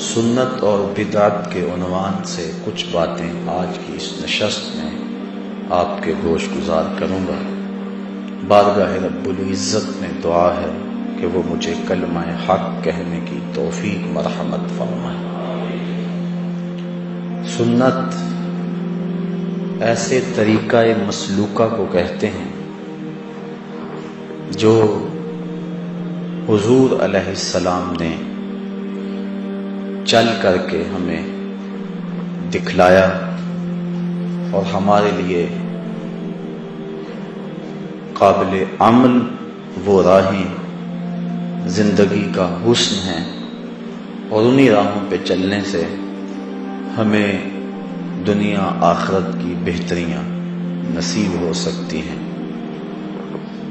سنت اور بدعت کے عنوان سے کچھ باتیں آج کی اس نشست میں آپ کے گوش گزار کروں گا۔ بارگاہ رب العزت میں دعا ہے کہ وہ مجھے کلمہ حق کہنے کی توفیق مرحمت فرمائے۔ سنت ایسے طریقہ مسلوکہ کو کہتے ہیں جو حضور علیہ السلام نے چل کر کے ہمیں دکھلایا اور ہمارے لیے قابل عمل وہ راہیں زندگی کا حسن ہے، اور انہی راہوں پہ چلنے سے ہمیں دنیا آخرت کی بہتریاں نصیب ہو سکتی ہیں۔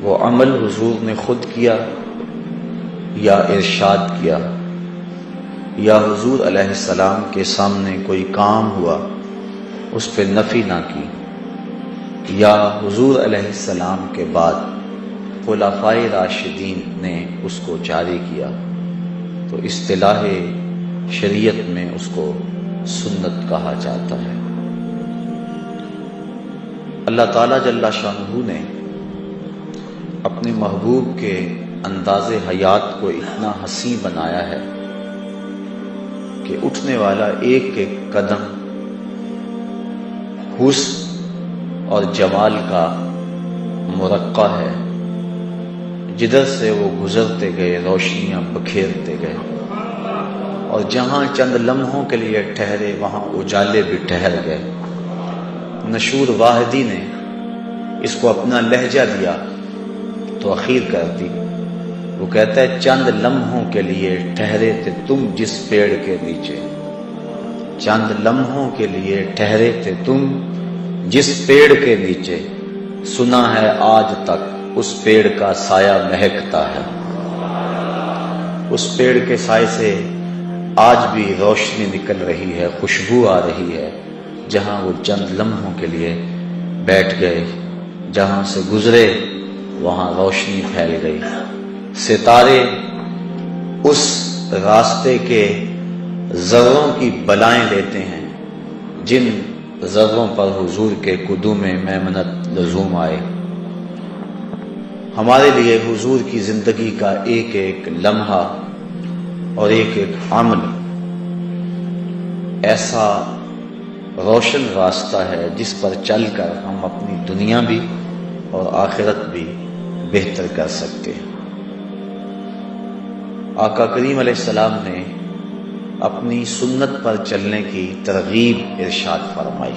وہ عمل حضور نے خود کیا یا ارشاد کیا، یا حضور علیہ السلام کے سامنے کوئی کام ہوا اس پہ نفی نہ کی، یا حضور علیہ السلام کے بعد خلفائے راشدین نے اس کو جاری کیا، تو اصطلاح شریعت میں اس کو سنت کہا جاتا ہے۔ اللہ تعالیٰ جل شانہ نے اپنے محبوب کے انداز حیات کو اتنا حسین بنایا ہے کہ اٹھنے والا ایک ایک قدم حسن اور جمال کا مرقع ہے۔ جدھر سے وہ گزرتے گئے روشنیاں بکھیرتے گئے، اور جہاں چند لمحوں کے لیے ٹھہرے وہاں اجالے بھی ٹھہر گئے۔ نشور واحدی نے اس کو اپنا لہجہ دیا تو اخیر کر دی۔ وہ کہتا ہے چند لمحوں کے لیے ٹھہرے تھے تم جس پیڑ کے نیچے، چند لمحوں کے لیے ٹھہرے تھے تم جس پیڑ کے نیچے، سنا ہے آج تک اس پیڑ کا سایہ مہکتا ہے۔ اس پیڑ کے سائے سے آج بھی روشنی نکل رہی ہے، خوشبو آ رہی ہے۔ جہاں وہ چند لمحوں کے لیے بیٹھ گئے، جہاں سے گزرے وہاں روشنی پھیل گئی۔ ستارے اس راستے کے ذروں کی بلائیں لیتے ہیں جن ذروں پر حضور کے قدوم میمنت لزوم آئے۔ ہمارے لیے حضور کی زندگی کا ایک ایک لمحہ اور ایک ایک عمل ایسا روشن راستہ ہے جس پر چل کر ہم اپنی دنیا بھی اور آخرت بھی بہتر کر سکتے ہیں۔ آقا کریم علیہ السلام نے اپنی سنت پر چلنے کی ترغیب ارشاد فرمائی،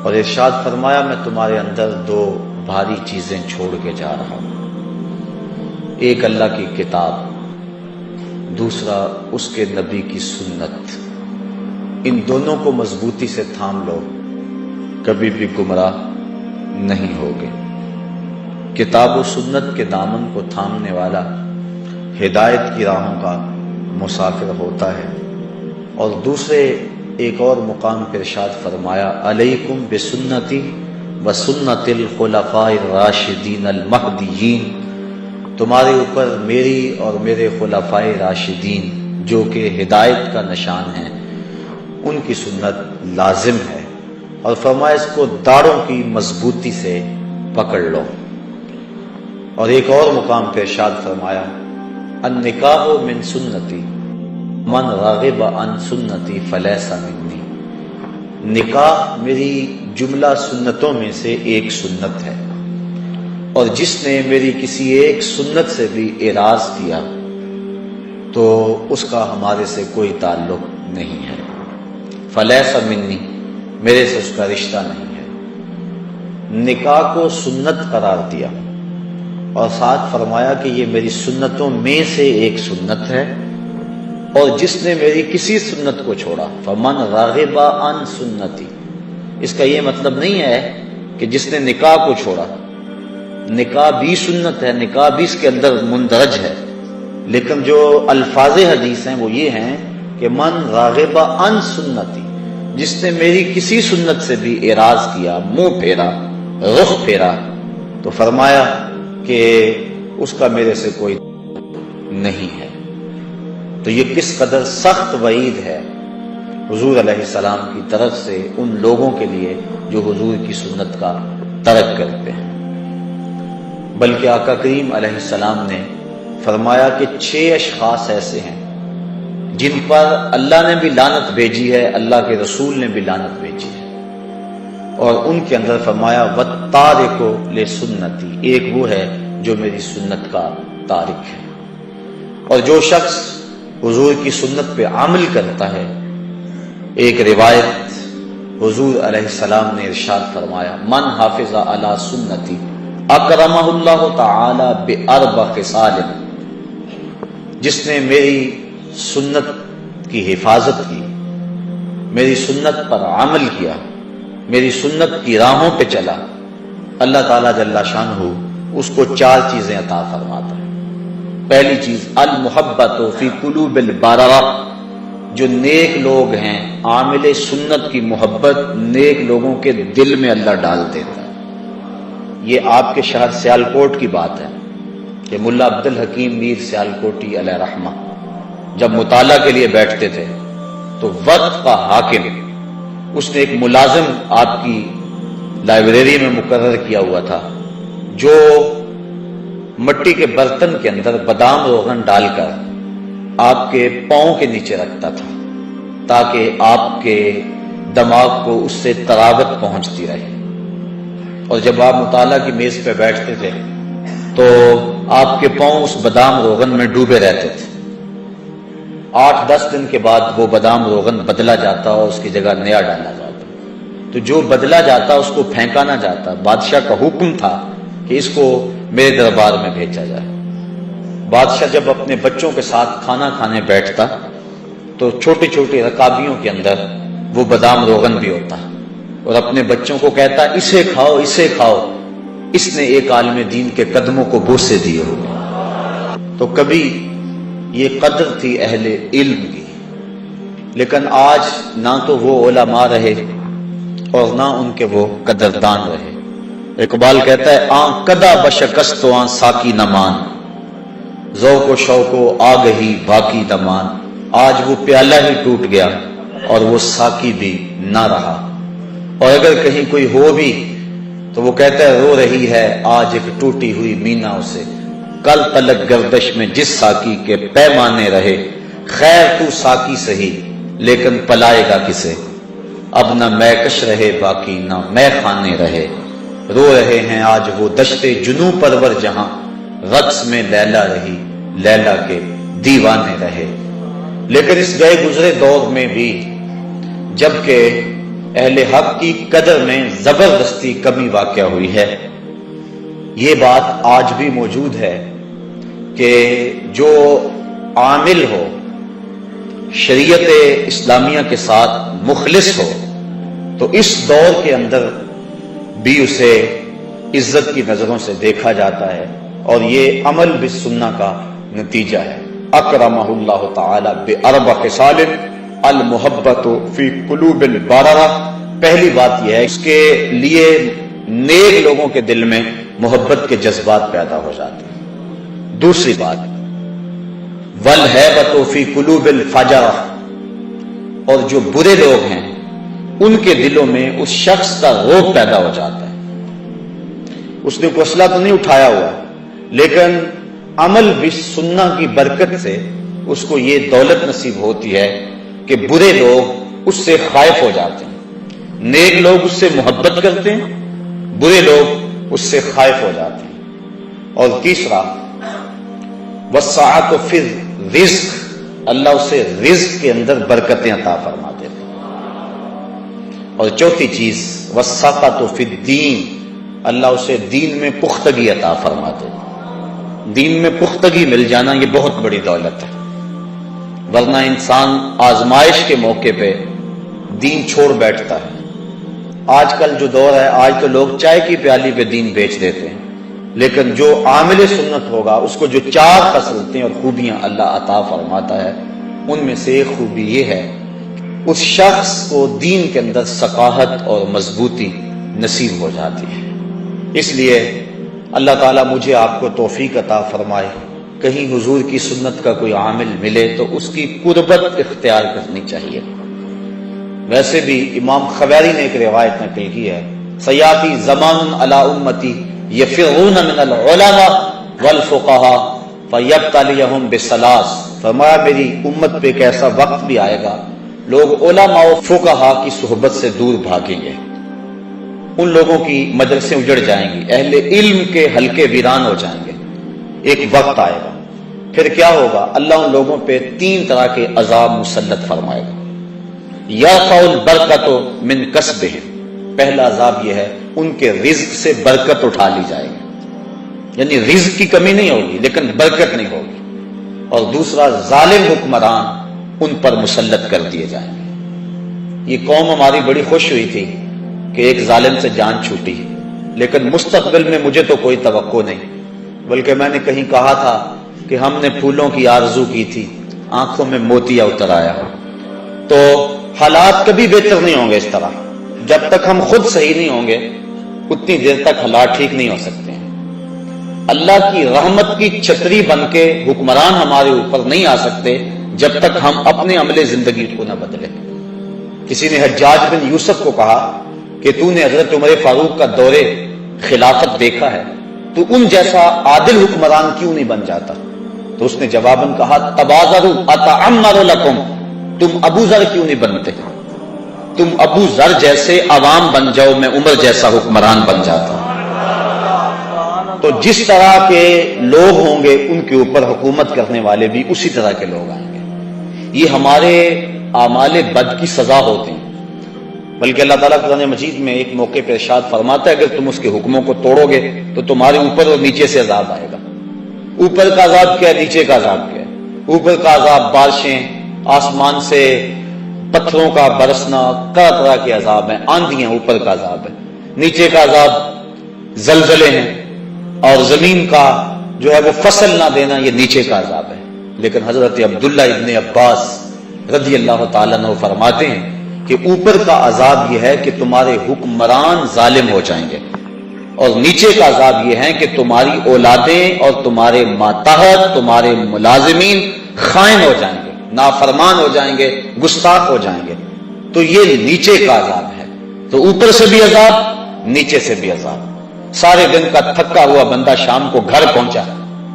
اور ارشاد فرمایا میں تمہارے اندر دو بھاری چیزیں چھوڑ کے جا رہا ہوں، ایک اللہ کی کتاب، دوسرا اس کے نبی کی سنت۔ ان دونوں کو مضبوطی سے تھام لو، کبھی بھی گمراہ نہیں ہوگے۔ کتاب و سنت کے دامن کو تھامنے والا ہدایت کی راہوں کا مسافر ہوتا ہے۔ اور دوسرے ایک اور مقام پر ارشاد فرمایا علیکم بسنتی وسنت الخلفاء الراشدین المہدیین، تمہارے اوپر میری اور میرے خلفاء راشدین جو کہ ہدایت کا نشان ہیں ان کی سنت لازم ہے، اور فرمایا اس کو داڑوں کی مضبوطی سے پکڑ لو۔ اور ایک اور مقام پہ ارشاد فرمایا النکاح من سنتی من راغب عن سنتی فلیس منی، نکاح میری جملہ سنتوں میں سے ایک سنت ہے، اور جس نے میری کسی ایک سنت سے بھی اعراض کیا تو اس کا ہمارے سے کوئی تعلق نہیں ہے، فلیس منی، میرے سے اس کا رشتہ نہیں ہے۔ نکاح کو سنت قرار دیا اور ساتھ فرمایا کہ یہ میری سنتوں میں سے ایک سنت ہے، اور جس نے میری کسی سنت کو چھوڑا فمن راغب عن سنتی، اس کا یہ مطلب نہیں ہے کہ جس نے نکاح کو چھوڑا، نکاح بھی سنت ہے، نکاح بھی اس کے اندر مندرج ہے، لیکن جو الفاظ حدیث ہیں وہ یہ ہیں کہ من راغب عن سنتی، جس نے میری کسی سنت سے بھی اعراض کیا، منہ پھیرا، رخ پھیرا، تو فرمایا کہ اس کا میرے سے کوئی نہیں ہے۔ تو یہ کس قدر سخت وعید ہے حضور علیہ السلام کی طرف سے ان لوگوں کے لیے جو حضور کی سنت کا ترک کرتے ہیں۔ بلکہ آقا کریم علیہ السلام نے فرمایا کہ 6 اشخاص ایسے ہیں جن پر اللہ نے بھی لعنت بھیجی ہے، اللہ کے رسول نے بھی لعنت بھیجی ہے، اور ان کے اندر فرمایا وَالتَّارِكُ لِسُنَّتِي، ایک وہ ہے جو میری سنت کا تارک ہے۔ اور جو شخص حضور کی سنت پہ عمل کرتا ہے، ایک روایت حضور علیہ السلام نے ارشاد فرمایا من حافظ علی سنتی اکرمہ اللہ تعالی باربع خصال، جس نے میری سنت کی حفاظت کی، میری سنت پر عمل کیا، میری سنت کی راہوں پہ چلا، اللہ تعالیٰ جل شانہ اس کو 4 چیزیں عطا فرماتا ہے۔ پہلی چیز المحبت فی قلوب البررہ، جو نیک لوگ ہیں عامل سنت کی محبت نیک لوگوں کے دل میں اللہ ڈال دیتا ہے۔ یہ آپ کے شہر سیالکوٹ کی بات ہے کہ ملا عبد الحکیم میر سیالکوٹی علیہ رحمہ جب مطالعہ کے لیے بیٹھتے تھے تو وقت کا حاکم اس نے ایک ملازم آپ کی لائبریری میں مقرر کیا ہوا تھا جو مٹی کے برتن کے اندر بادام روغن ڈال کر آپ کے پاؤں کے نیچے رکھتا تھا تاکہ آپ کے دماغ کو اس سے تراوت پہنچتی رہے، اور جب آپ مطالعہ کی میز پہ بیٹھتے تھے تو آپ کے پاؤں اس بادام روغن میں ڈوبے رہتے تھے۔ 8-10 دن کے بعد وہ بادام روغن بدلا جاتا اور اس کی جگہ نیا ڈالا جاتا، تو جو بدلا جاتا اس کو پھینکا نہ جاتا، بادشاہ کا حکم تھا کہ اس کو میرے دربار میں بھیجا جائے۔ بادشاہ جب اپنے بچوں کے ساتھ کھانا کھانے بیٹھتا تو چھوٹی چھوٹی رکابیوں کے اندر وہ بادام روغن بھی ہوتا اور اپنے بچوں کو کہتا اسے کھاؤ اسے کھاؤ، اس نے ایک عالم دین کے قدموں کو بوسے دیے ہو۔ تو کبھی یہ قدر تھی اہل علم کی، لیکن آج نہ تو وہ علماء رہے اور نہ ان کے وہ قدردان رہے۔ اقبال کہتا ہے آن کدا بشکست آن ساکی نمان، ذوق و شوق و آگہی باقی دمان، آج وہ پیالہ ہی ٹوٹ گیا اور وہ ساکی بھی نہ رہا، اور اگر کہیں کوئی ہو بھی تو وہ کہتا ہے رو رہی ہے آج ایک ٹوٹی ہوئی مینا اسے، کل تلک گردش میں جس ساکی کے پیمانے رہے، خیر تو ساکی سہی لیکن پلائے گا کسے، اب نہ میکش رہے باقی نہ میں خانے رہے، رو رہے ہیں آج وہ دشتے جنوں پرور جہاں، رقص میں لیلا رہی لیلا کے دیوانے رہے۔ لیکن اس گئے گزرے دور میں بھی جبکہ اہل حق کی قدر میں زبردستی کمی واقع ہوئی ہے، یہ بات آج بھی موجود ہے کہ جو عامل ہو، شریعت اسلامیہ کے ساتھ مخلص ہو، تو اس دور کے اندر بھی اسے عزت کی نظروں سے دیکھا جاتا ہے، اور یہ عمل بالسنہ کا نتیجہ ہے۔ اکرمہ اللہ تعالی باربع خصال المحبت فی قلوب البررہ، پہلی بات یہ ہے اس کے لیے نیک لوگوں کے دل میں محبت کے جذبات پیدا ہو جاتے ہیں۔ دوسری بات والہیبۃ فی قلوب الفجرہ، اور جو برے لوگ ہیں ان کے دلوں میں اس شخص کا رعب پیدا ہو جاتا ہے، اس نے کوئی اسلحہ تو نہیں اٹھایا ہوا لیکن عمل بھی سننا کی برکت سے اس کو یہ دولت نصیب ہوتی ہے کہ برے لوگ اس سے خائف ہو جاتے ہیں، نیک لوگ اس سے محبت کرتے ہیں، برے لوگ اس سے خائف ہو جاتے ہیں۔ اور تیسرا والسعۃ فی الرزق، اللہ اسے رزق کے اندر برکتیں عطا فرما دیتے ہیں۔ اور چوتھی چیز والسعۃ فی الدین، اللہ اسے دین میں پختگی عطا فرما دیتے ہیں۔ دین میں پختگی مل جانا یہ بہت بڑی دولت ہے، ورنہ انسان آزمائش کے موقع پہ دین چھوڑ بیٹھتا ہے۔ آج کل جو دور ہے، آج تو لوگ چائے کی پیالی پہ دین بیچ دیتے ہیں، لیکن جو عامل سنت ہوگا اس کو جو 4 خصلتیں اور خوبیاں اللہ عطا فرماتا ہے، ان میں سے ایک خوبی یہ ہے اس شخص کو دین کے اندر ثقافت اور مضبوطی نصیب ہو جاتی ہے۔ اس لیے اللہ تعالیٰ مجھے آپ کو توفیق عطا فرمائے کہیں حضور کی سنت کا کوئی عامل ملے تو اس کی قربت اختیار کرنی چاہیے۔ ویسے بھی امام خبیری نے ایک روایت نقل کی ہے، سیاتی زمان علی امتی یفرون من العلماء والفقہاء فیبتلیہم بثلاث، فرمایا میری امت پہ ایک ایسا وقت بھی آئے گا لوگ علماء و فقہاء کی صحبت سے دور بھاگیں گے، ان لوگوں کی مدرسیں اجڑ جائیں گی، اہل علم کے حلقے ویران ہو جائیں گے۔ ایک وقت آئے گا، پھر کیا ہوگا؟ اللہ ان لوگوں پہ 3 طرح کے عذاب مسلط فرمائے گا۔ یرفع البرکۃ من کسبہم، پہلا عذاب یہ ہے ان کے رزق سے برکت اٹھا لی جائے گی، یعنی رزق کی کمی نہیں ہوگی لیکن برکت نہیں ہوگی۔ اور دوسرا، ظالم حکمران ان پر مسلط کر دیے جائیں گے۔ یہ قوم ہماری بڑی خوش ہوئی تھی کہ ایک ظالم سے جان چھوٹی، لیکن مستقبل میں مجھے تو کوئی توقع نہیں، بلکہ میں نے کہیں کہا تھا کہ ہم نے پھولوں کی آرزو کی تھی، آنکھوں میں موتیا اتر آیا۔ تو حالات کبھی بہتر نہیں ہوں گے اس طرح، جب تک ہم خود صحیح نہیں ہوں گے اتنی دیر تک حالات ٹھیک نہیں ہو سکتے ہیں۔ اللہ کی رحمت کی چھتری بن کے حکمران ہمارے اوپر نہیں آ سکتے جب تک ہم اپنے عمل زندگی کو نہ بدلیں۔ کسی نے حجاج بن یوسف کو کہا کہ تو نے حضرت عمر فاروق کا دور خلافت دیکھا ہے، تو ان جیسا عادل حکمران کیوں نہیں بن جاتا؟ تو اس نے جواباً کہا تبادروا اتعمر لکم، تم ابو ذر کیوں نہیں بنتے؟ تم ابو ذر جیسے عوام بن جاؤ، میں عمر جیسا حکمران بن جاتا ہوں۔ تو جس طرح کے لوگ ہوں گے ان کے اوپر حکومت کرنے والے بھی اسی طرح کے لوگ آئیں گے۔ یہ ہمارے اعمال بد کی سزا ہوتی ہیں، بلکہ اللہ تعالیٰ قرآن مجید میں ایک موقع پہ ارشاد فرماتا ہے اگر تم اس کے حکموں کو توڑو گے تو تمہارے اوپر اور نیچے سے عذاب آئے گا۔ اوپر کا عذاب کیا ہے، نیچے کا عذاب کیا ہے؟ اوپر کا عذاب بارشیں، آسمان سے پتھروں کا برسنا، طرح طرح کے عذاب ہیں، آندھیاں اوپر کا عذاب ہے۔ نیچے کا عذاب زلزلے ہیں، اور زمین کا جو ہے وہ فصل نہ دینا، یہ نیچے کا عذاب ہے۔ لیکن حضرت عبداللہ ابن عباس رضی اللہ تعالیٰ عنہ فرماتے ہیں کہ اوپر کا عذاب یہ ہے کہ تمہارے حکمران ظالم ہو جائیں گے، اور نیچے کا عذاب یہ ہے کہ تمہاری اولادیں اور تمہارے ماتحت، تمہارے ملازمین خائن ہو جائیں گے، نافرمان ہو جائیں گے، گستاخ ہو جائیں گے۔ تو یہ نیچے کا عذاب ہے۔ تو اوپر سے بھی عذاب، نیچے سے بھی عذاب۔ سارے دن کا تھکا ہوا بندہ شام کو گھر پہنچا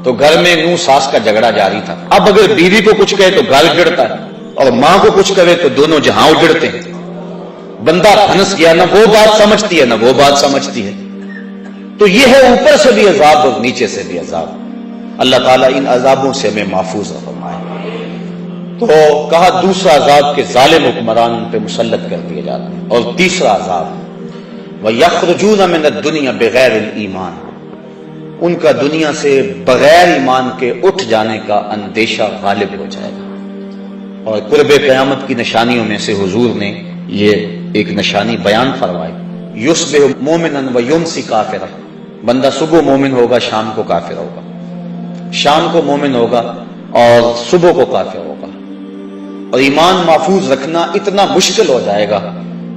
تو گھر میں نو ساس کا جھگڑا جاری تھا۔ اب اگر بیوی کو کچھ کہے تو گھر اجڑتا ہے، اور ماں کو کچھ کہے تو دونوں جہاں اجڑتے ہیں۔ بندہ پھنس گیا، نہ وہ بات سمجھتی ہے نہ وہ بات سمجھتی ہے۔ تو یہ ہے اوپر سے بھی عذاب اور نیچے سے بھی عذاب۔ اللہ تعالیٰ ان عذابوں سے ہمیں محفوظ فرمائے۔ تو کہا دوسرا عذاب کہ ظالم حکمران ان پہ مسلط کر دیے جاتے ہیں، اور تیسرا عذاب وَيَخْرُجُونَ مِنَ الدُّنْيَا بِغَيْرِ الْإِيمَانِ، ان کا دنیا سے بغیر ایمان کے اٹھ جانے کا اندیشہ غالب ہو جائے گا۔ اور قرب قیامت کی نشانیوں میں سے حضور نے یہ ایک نشانی بیان فرمائی، یُصْبِحُ مُؤْمِنًا وَيُمْسِي کافرًا، بندہ صبح مومن ہوگا شام کو کافر ہوگا، شام کو مومن ہوگا اور صبح کو کافر ہوگا۔ اور ایمان محفوظ رکھنا اتنا مشکل ہو جائے گا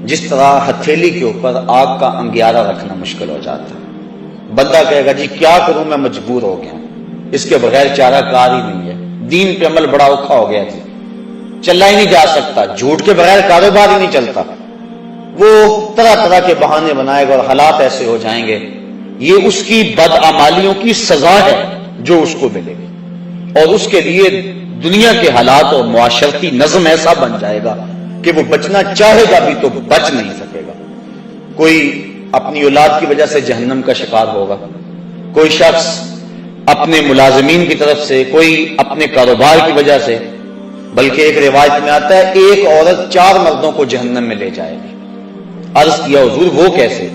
جس طرح ہتھیلی کے اوپر آگ کا انگیارہ رکھنا مشکل ہو جاتا ہے۔ بندہ کہے گا جی کیا کروں، میں مجبور ہو گیا ہوں، اس کے بغیر چارہ کار ہی نہیں ہے، دین پہ عمل بڑا اوکھا ہو گیا جی، چلا ہی نہیں جا سکتا، جھوٹ کے بغیر کاروبار ہی نہیں چلتا۔ وہ طرح طرح کے بہانے بنائے گا اور حالات ایسے ہو جائیں گے۔ یہ اس کی بدعمالیوں کی سزا ہے جو اس کو ملے گی، اور اس کے لیے دنیا کے حالات اور معاشرتی نظم ایسا بن جائے گا کہ وہ بچنا چاہے گا بھی تو بچ نہیں سکے گا۔ کوئی اپنی اولاد کی وجہ سے جہنم کا شکار ہوگا، کوئی شخص اپنے ملازمین کی طرف سے، کوئی اپنے کاروبار کی وجہ سے، بلکہ ایک روایت میں آتا ہے ایک عورت 4 مردوں کو جہنم میں لے جائے گی۔ عرض کیا حضور وہ کیسے؟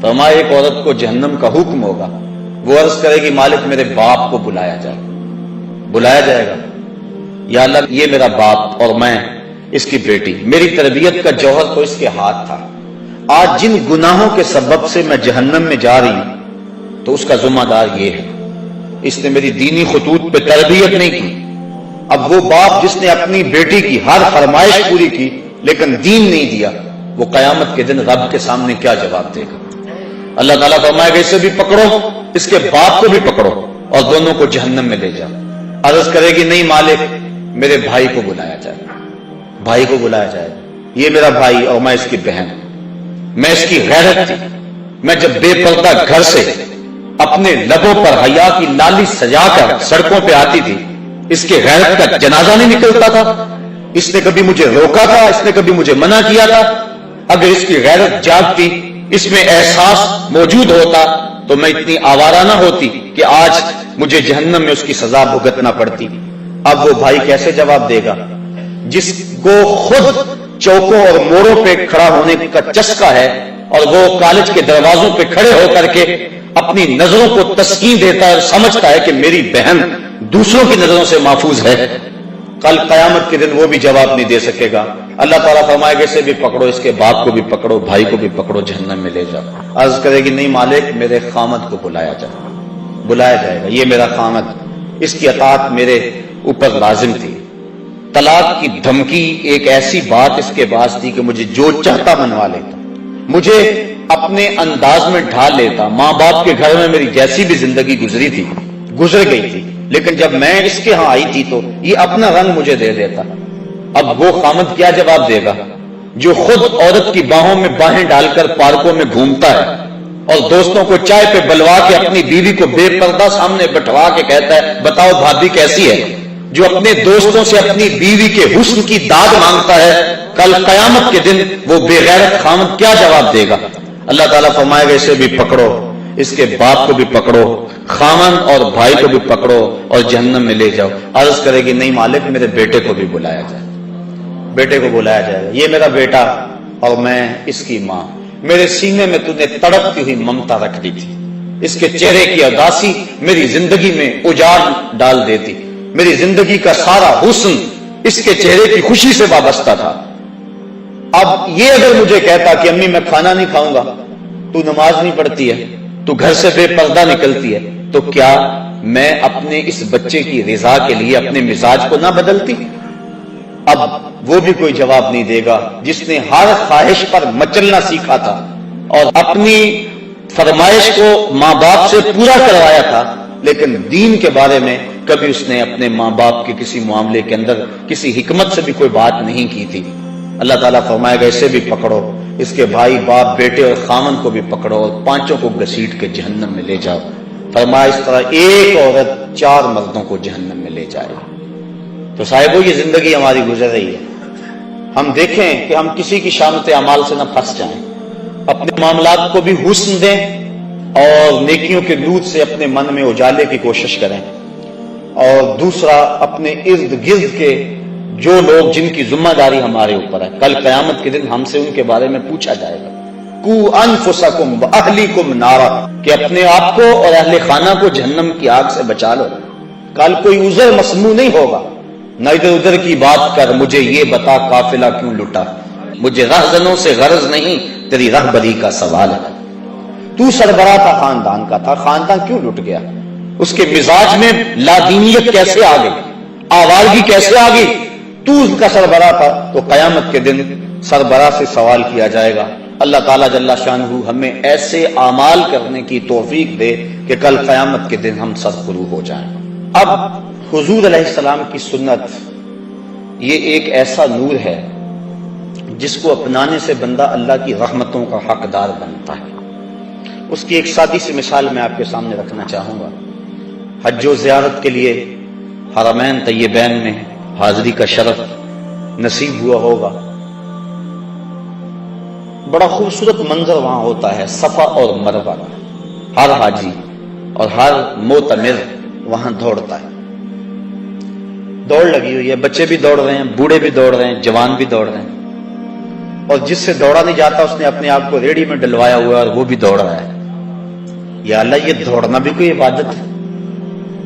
فرمایا ایک عورت کو جہنم کا حکم ہوگا، وہ عرض کرے گی مالک میرے باپ کو بلایا جائے، بلایا جائے گا، یا اللہ یہ میرا باپ اور میں اس کی بیٹی، میری تربیت کا جوہر تو اس کے ہاتھ تھا، آج جن گناہوں کے سبب سے میں جہنم میں جا رہی ہوں تو اس کا ذمہ دار یہ ہے، اس نے میری دینی خطوط پہ تربیت نہیں کی۔ اب وہ باپ جس نے اپنی بیٹی کی ہر فرمائش پوری کی لیکن دین نہیں دیا، وہ قیامت کے دن رب کے سامنے کیا جواب دے گا؟ اللہ تعالیٰ فرمائے گا اسے بھی پکڑو، اس کے باپ کو بھی پکڑو اور دونوں کو جہنم میں لے جاؤ۔ عرض کرے گی نہیں مالک میرے بھائی کو بلایا جائے، بھائی کو بلایا جائے، یہ میرا بھائی اور میں اس کی بہن، میں اس کی غیرت تھی، میں جب بے پردہ گھر سے اپنے لبوں پر حیا کی لالی سجا کر سڑکوں پہ آتی تھی، اس کے غیرت کا جنازہ نہیں نکلتا تھا، اس نے کبھی مجھے روکا تھا، اس نے کبھی مجھے منع کیا تھا؟ اگر اس کی غیرت جاگتی، اس میں احساس موجود ہوتا تو میں اتنی آوارہ نہ ہوتی کہ آج مجھے جہنم میں اس کی سزا بھگتنا پڑتی۔ اب وہ بھائی کیسے جواب دے گا جس کو خود چوکوں اور موڑوں پہ کھڑا ہونے کا چسکا ہے اور وہ کالج کے دروازوں پہ کھڑے ہو کر کے اپنی نظروں کو تسکین دیتا ہے اور سمجھتا ہے کہ میری بہن دوسروں کی نظروں سے محفوظ ہے؟ کل قیامت کے دن وہ بھی جواب نہیں دے سکے گا۔ اللہ تعالیٰ فرمائے گا اسے بھی پکڑو، اس کے باپ کو بھی پکڑو، بھائی کو بھی پکڑو، جہنم میں لے جاؤ۔ عرض کرے گی نہیں مالک میرے خامد کو بلایا جائے گا، یہ میرا خامد، اس کی اطاعت میرے اوپر لازم تھی۔ طلاق کی دھمکی ایک ایسی بات اس کے پاس تھی کہ مجھے جو چاہتا منوا لیتا، مجھے اپنے انداز میں ڈھال لیتا۔ ماں باپ کے گھر میں میری جیسی بھی زندگی گزر گئی تھی، لیکن جب میں اس کے ہاں آئی تھی تو یہ اپنا رنگ مجھے دے دیتا۔ اب وہ خامد کیا جواب دے گا جو خود عورت کی باہوں میں باہیں ڈال کر پارکوں میں گھومتا ہے اور دوستوں کو چائے پہ بلوا کے اپنی بیوی کو بے پردہ سامنے بٹھوا کے کہتا ہے بتاؤ بھابھی کیسی ہے، جو اپنے دوستوں سے اپنی بیوی کے حسن کی داد مانگتا ہے؟ کل قیامت کے دن وہ بے غیرت خامد کیا جواب دے گا؟ اللہ تعالیٰ فرمائے گا اسے بھی پکڑو، اس کے باپ کو بھی پکڑو، خامن اور بھائی کو بھی پکڑو اور جہنم میں لے جاؤ۔ عرض کرے گی نہیں مالک میرے بیٹے کو بھی بلایا جائے، بیٹے کو بلایا جائے گا، یہ میرا بیٹا اور میں اس کی ماں، میرے سینے میں تو نے تڑپتی ہوئی ممتا رکھ دی تھی، اس کے چہرے کی اداسی میری زندگی میں اجاڑ ڈال دیتی، میری زندگی کا سارا حسن اس کے چہرے کی خوشی سے وابستہ تھا۔ اب یہ اگر مجھے کہتا کہ امی میں کھانا نہیں کھاؤں گا، تو نماز نہیں پڑھتی ہے، تو گھر سے بے پردہ نکلتی ہے، تو کیا میں اپنے اس بچے کی رضا کے لیے اپنے مزاج کو نہ بدلتی؟ اب وہ بھی کوئی جواب نہیں دے گا جس نے ہر خواہش پر مچلنا سیکھا تھا اور اپنی فرمائش کو ماں باپ سے پورا کروایا تھا، لیکن دین کے بارے میں کبھی اس نے اپنے ماں باپ کے کسی معاملے کے اندر کسی حکمت سے بھی کوئی بات نہیں کی تھی۔ اللہ تعالیٰ فرمائے گا اسے بھی پکڑو، اس کے بھائی باپ بیٹے اور خامن کو بھی پکڑو اور پانچوں کو گھسیٹ کے جہنم میں لے جاؤ۔ فرمایا اس طرح ایک عورت 4 مردوں کو جہنم میں لے جائے۔ تو صاحبو یہ زندگی ہماری گزر رہی ہے، ہم دیکھیں کہ ہم کسی کی شامت اعمال سے نہ پھنس جائیں، اپنے معاملات کو بھی حسن دیں اور نیکیوں کے نور سے اپنے من میں اجالے کی کوشش کریں، اور دوسرا اپنے ارد گرد کے جو لوگ جن کی ذمہ داری ہمارے اوپر ہے، کل قیامت کے دن ہم سے ان کے بارے میں پوچھا جائے گا۔ قُوا أَنفُسَكُمْ وَأَهْلِكُمْ نَارًا، کہ اپنے آپ کو اور اہل خانہ کو جہنم کی آگ سے بچا لو۔ کل کوئی عذر مسموع نہیں ہوگا، نہ ادھر ادھر کی بات کر مجھے یہ بتا قافلہ کیوں لٹا، مجھے رہزنوں سے غرض نہیں، تیری رہبری کا سوال ہے۔ تو سربراہ تھا خاندان کا تھا، خاندان کیوں لٹ گیا؟ اس کے مزاج میں لادینیت کیسے آ گئی، آوارگی کیسے آ گئی؟ تو اس کا سربراہ تھا، تو قیامت کے دن سربراہ سے سوال کیا جائے گا۔ اللہ تعالیٰ جل شانہ ہمیں ایسے اعمال کرنے کی توفیق دے کہ کل قیامت کے دن ہم سرخرو ہو جائیں۔ اب حضور علیہ السلام کی سنت یہ ایک ایسا نور ہے جس کو اپنانے سے بندہ اللہ کی رحمتوں کا حقدار بنتا ہے۔ اس کی ایک سادی سی مثال میں آپ کے سامنے رکھنا چاہوں گا۔ حج و زیارت کے لیے حرمین طیبین میں حاضری کا شرف نصیب ہوا ہوگا، بڑا خوبصورت منظر وہاں ہوتا ہے، صفا اور مروہ، ہر حاجی اور ہر معتمر وہاں دوڑتا ہے، دوڑ لگی ہوئی ہے، بچے بھی دوڑ رہے ہیں، بوڑھے بھی دوڑ رہے ہیں، جوان بھی دوڑ رہے ہیں، اور جس سے دوڑا نہیں جاتا اس نے اپنے آپ کو ریڑھی میں ڈلوایا ہوا ہے اور وہ بھی دوڑ رہا ہے۔ یا اللہ، یہ دوڑنا بھی کوئی عبادت ہے؟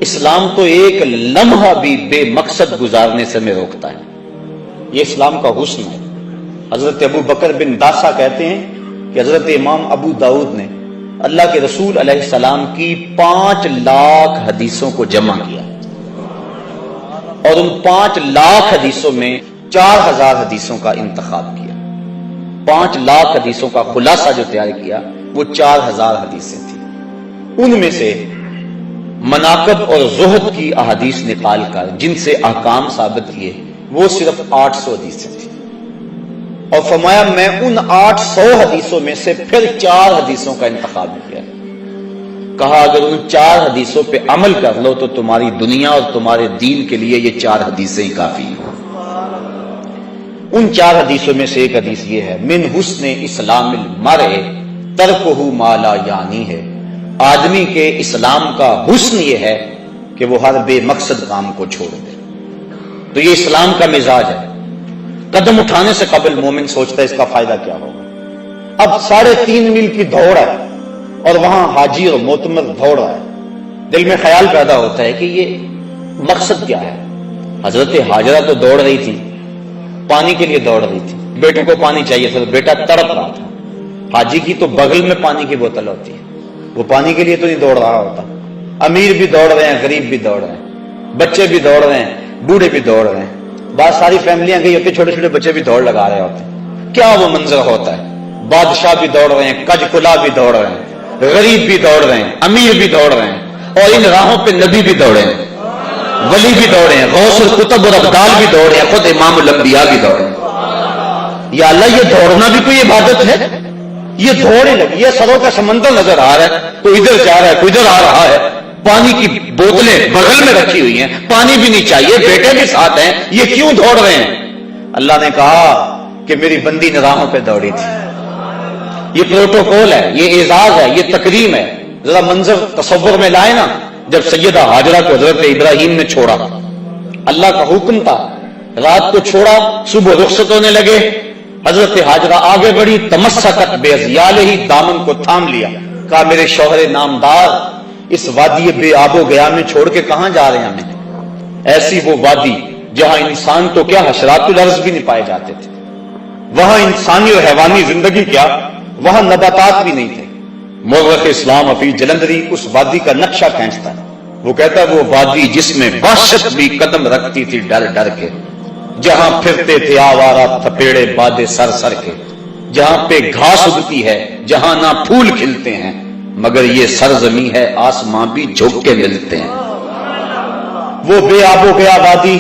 اسلام تو ایک لمحہ بھی بے مقصد گزارنے سے ہمیں روکتا ہے، یہ اسلام کا حسن ہے۔ حضرت ابو بکر بن داسا کہتے ہیں کہ حضرت امام ابو داؤد نے اللہ کے رسول علیہ السلام کی 5 لاکھ حدیثوں کو جمع کیا، اور ان 5 لاکھ حدیثوں میں 4000 حدیثوں کا انتخاب کیا۔ 5 لاکھ حدیثوں کا خلاصہ جو تیار کیا وہ 4000 حدیثیں تھیں۔ ان میں سے مناقب اور زہد کی احادیث نکال کر جن سے احکام ثابت کیے وہ صرف 800 حدیثیں تھیں، اور فرمایا میں ان 800 حدیثوں میں سے پھر 4 حدیثوں کا انتخاب کیا۔ کہا اگر ان 4 حدیثوں پہ عمل کر لو تو تمہاری دنیا اور تمہارے دین کے لیے یہ 4 حدیثیں ہی کافی ہیں۔ ان 4 حدیثوں میں سے ایک حدیث یہ ہے، من حسن اسلام المرء ترکہ ما لا یعنی ہے، آدمی کے اسلام کا حسن یہ ہے کہ وہ ہر بے مقصد کام کو چھوڑ دے۔ تو یہ اسلام کا مزاج ہے۔ قدم اٹھانے سے قبل مومن سوچتا ہے اس کا فائدہ کیا ہوگا۔ اب 3.5 میل کی دوڑ ہے اور وہاں حاجی اور معتمر دوڑ رہا ہے، دل میں خیال پیدا ہوتا ہے کہ یہ مقصد کیا ہے۔ حضرت حاجرہ تو دوڑ رہی تھی، پانی کے لیے دوڑ رہی تھی، بیٹے کو پانی چاہیے تھا، بیٹا تڑپ رہا تھا۔ حاجی کی تو بغل میں پانی کی بوتل ہوتی ہے، وہ پانی کے لیے تو نہیں دوڑ رہا ہوتا۔ امیر بھی دوڑ رہے ہیں، غریب بھی دوڑ رہے ہیں، بچے بھی دوڑ رہے ہیں، بوڑھے بھی دوڑ رہے ہیں، بعض ساری فیملیاں گئی ہوتی، چھوٹے چھوٹے بچے بھی دوڑ لگا رہے ہوتے ہیں۔ کیا وہ منظر ہوتا ہے، بادشاہ بھی دوڑ رہے ہیں، کج کلا بھی دوڑ رہے ہیں، غریب بھی دوڑ رہے ہیں، امیر بھی دوڑ رہے ہیں، اور ان راہوں پہ نبی بھی دوڑے ہیں، ولی بھی دوڑے ہیں، غوث القطب اور ابدال بھی دوڑے ہیں، خود امام الانبیاء بھی دوڑے ہیں۔ یا اللہ، یہ دوڑنا بھی کوئی عبادت ہے؟ یہ دوڑے لگی، یہ سروں کا سمندر نظر آ رہا ہے، کوئی ادھر جا رہا ہے، کوئی ادھر آ رہا ہے، پانی کی بوتلیں بغل میں رکھی ہوئی ہیں، پانی بھی نہیں چاہیے، بیٹے بھی ساتھ ہیں، یہ کیوں دوڑ رہے ہیں؟ اللہ نے کہا کہ میری بندی نے راہوں پہ دوڑی تھی۔ یہ پروٹوکول ہے، یہ اعزاز ہے، یہ تکریم ہے۔ ذرا منظر تصور میں لائے نا، جب سیدہ حاجرہ کو حضرت ابراہیم نے چھوڑا، اللہ کا حکم تھا، رات کو چھوڑا، صبح رخصت ہونے لگے، حضرت حاجرہ آگے بڑھی، تمسکت بعضیالہ، دامن کو تھام لیا، کہا میرے شوہر نامدار، اس وادی بے آب و گیا میں چھوڑ کے کہاں جا رہے ہیں ہمیں؟ ایسی وہ وادی جہاں انسان تو کیا حشرات الارض بھی نہیں پائے جاتے تھے، وہاں انسانی اور حیوانی زندگی کیا، وہاں نباتات بھی نہیں تھے۔ مورخ اسلام حفیظ جلندری اس وادی کا نقشہ کھینچتا ہے، وہ کہتا ہے وہ وادی جس میں وحشت بھی قدم رکھتی تھی ڈر ڈر کے، جہاں پھرتے تھے آوارہ تھپیڑے بادے سر سر کے، جہاں پہ گھاس اگتی ہے، جہاں نہ پھول کھلتے ہیں، مگر یہ سرزمین ہے آسماں بھی جھک کے ملتے ہیں۔ وہ بے آب و گیا وادی،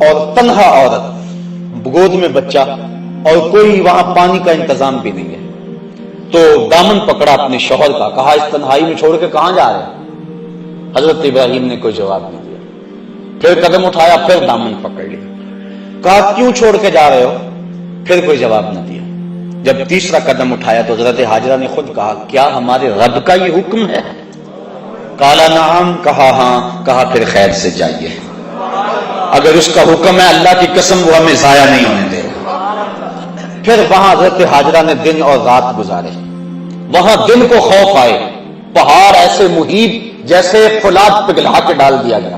اور تنہا عورت، گود میں بچہ، اور کوئی وہاں پانی کا انتظام بھی نہیں ہے۔ تو دامن پکڑا اپنے شوہر کا، کہا اس تنہائی میں چھوڑ کے کہاں جا رہے ہیں؟ حضرت ابراہیم نے کوئی جواب نہیں دیا، پھر قدم اٹھایا، پھر دامن پکڑ لیا، کہا کیوں چھوڑ کے جا رہے ہو؟ پھر کوئی جواب نہ دیا۔ جب تیسرا قدم اٹھایا تو حضرت حاجرہ نے خود کہا کیا ہمارے رب کا یہ حکم ہے؟ کالا نعم، کہا ہاں، کہا پھر خیر سے جائیے، اگر اس کا حکم ہے اللہ کی قسم وہ ہمیں ضائع نہیں ہونے دے۔ پھر وہاں حضرت حاجرہ نے دن اور رات گزارے، وہاں دن کو خوف آئے، پہاڑ ایسے محیط جیسے فولاد پگھلا کے ڈال دیا گیا،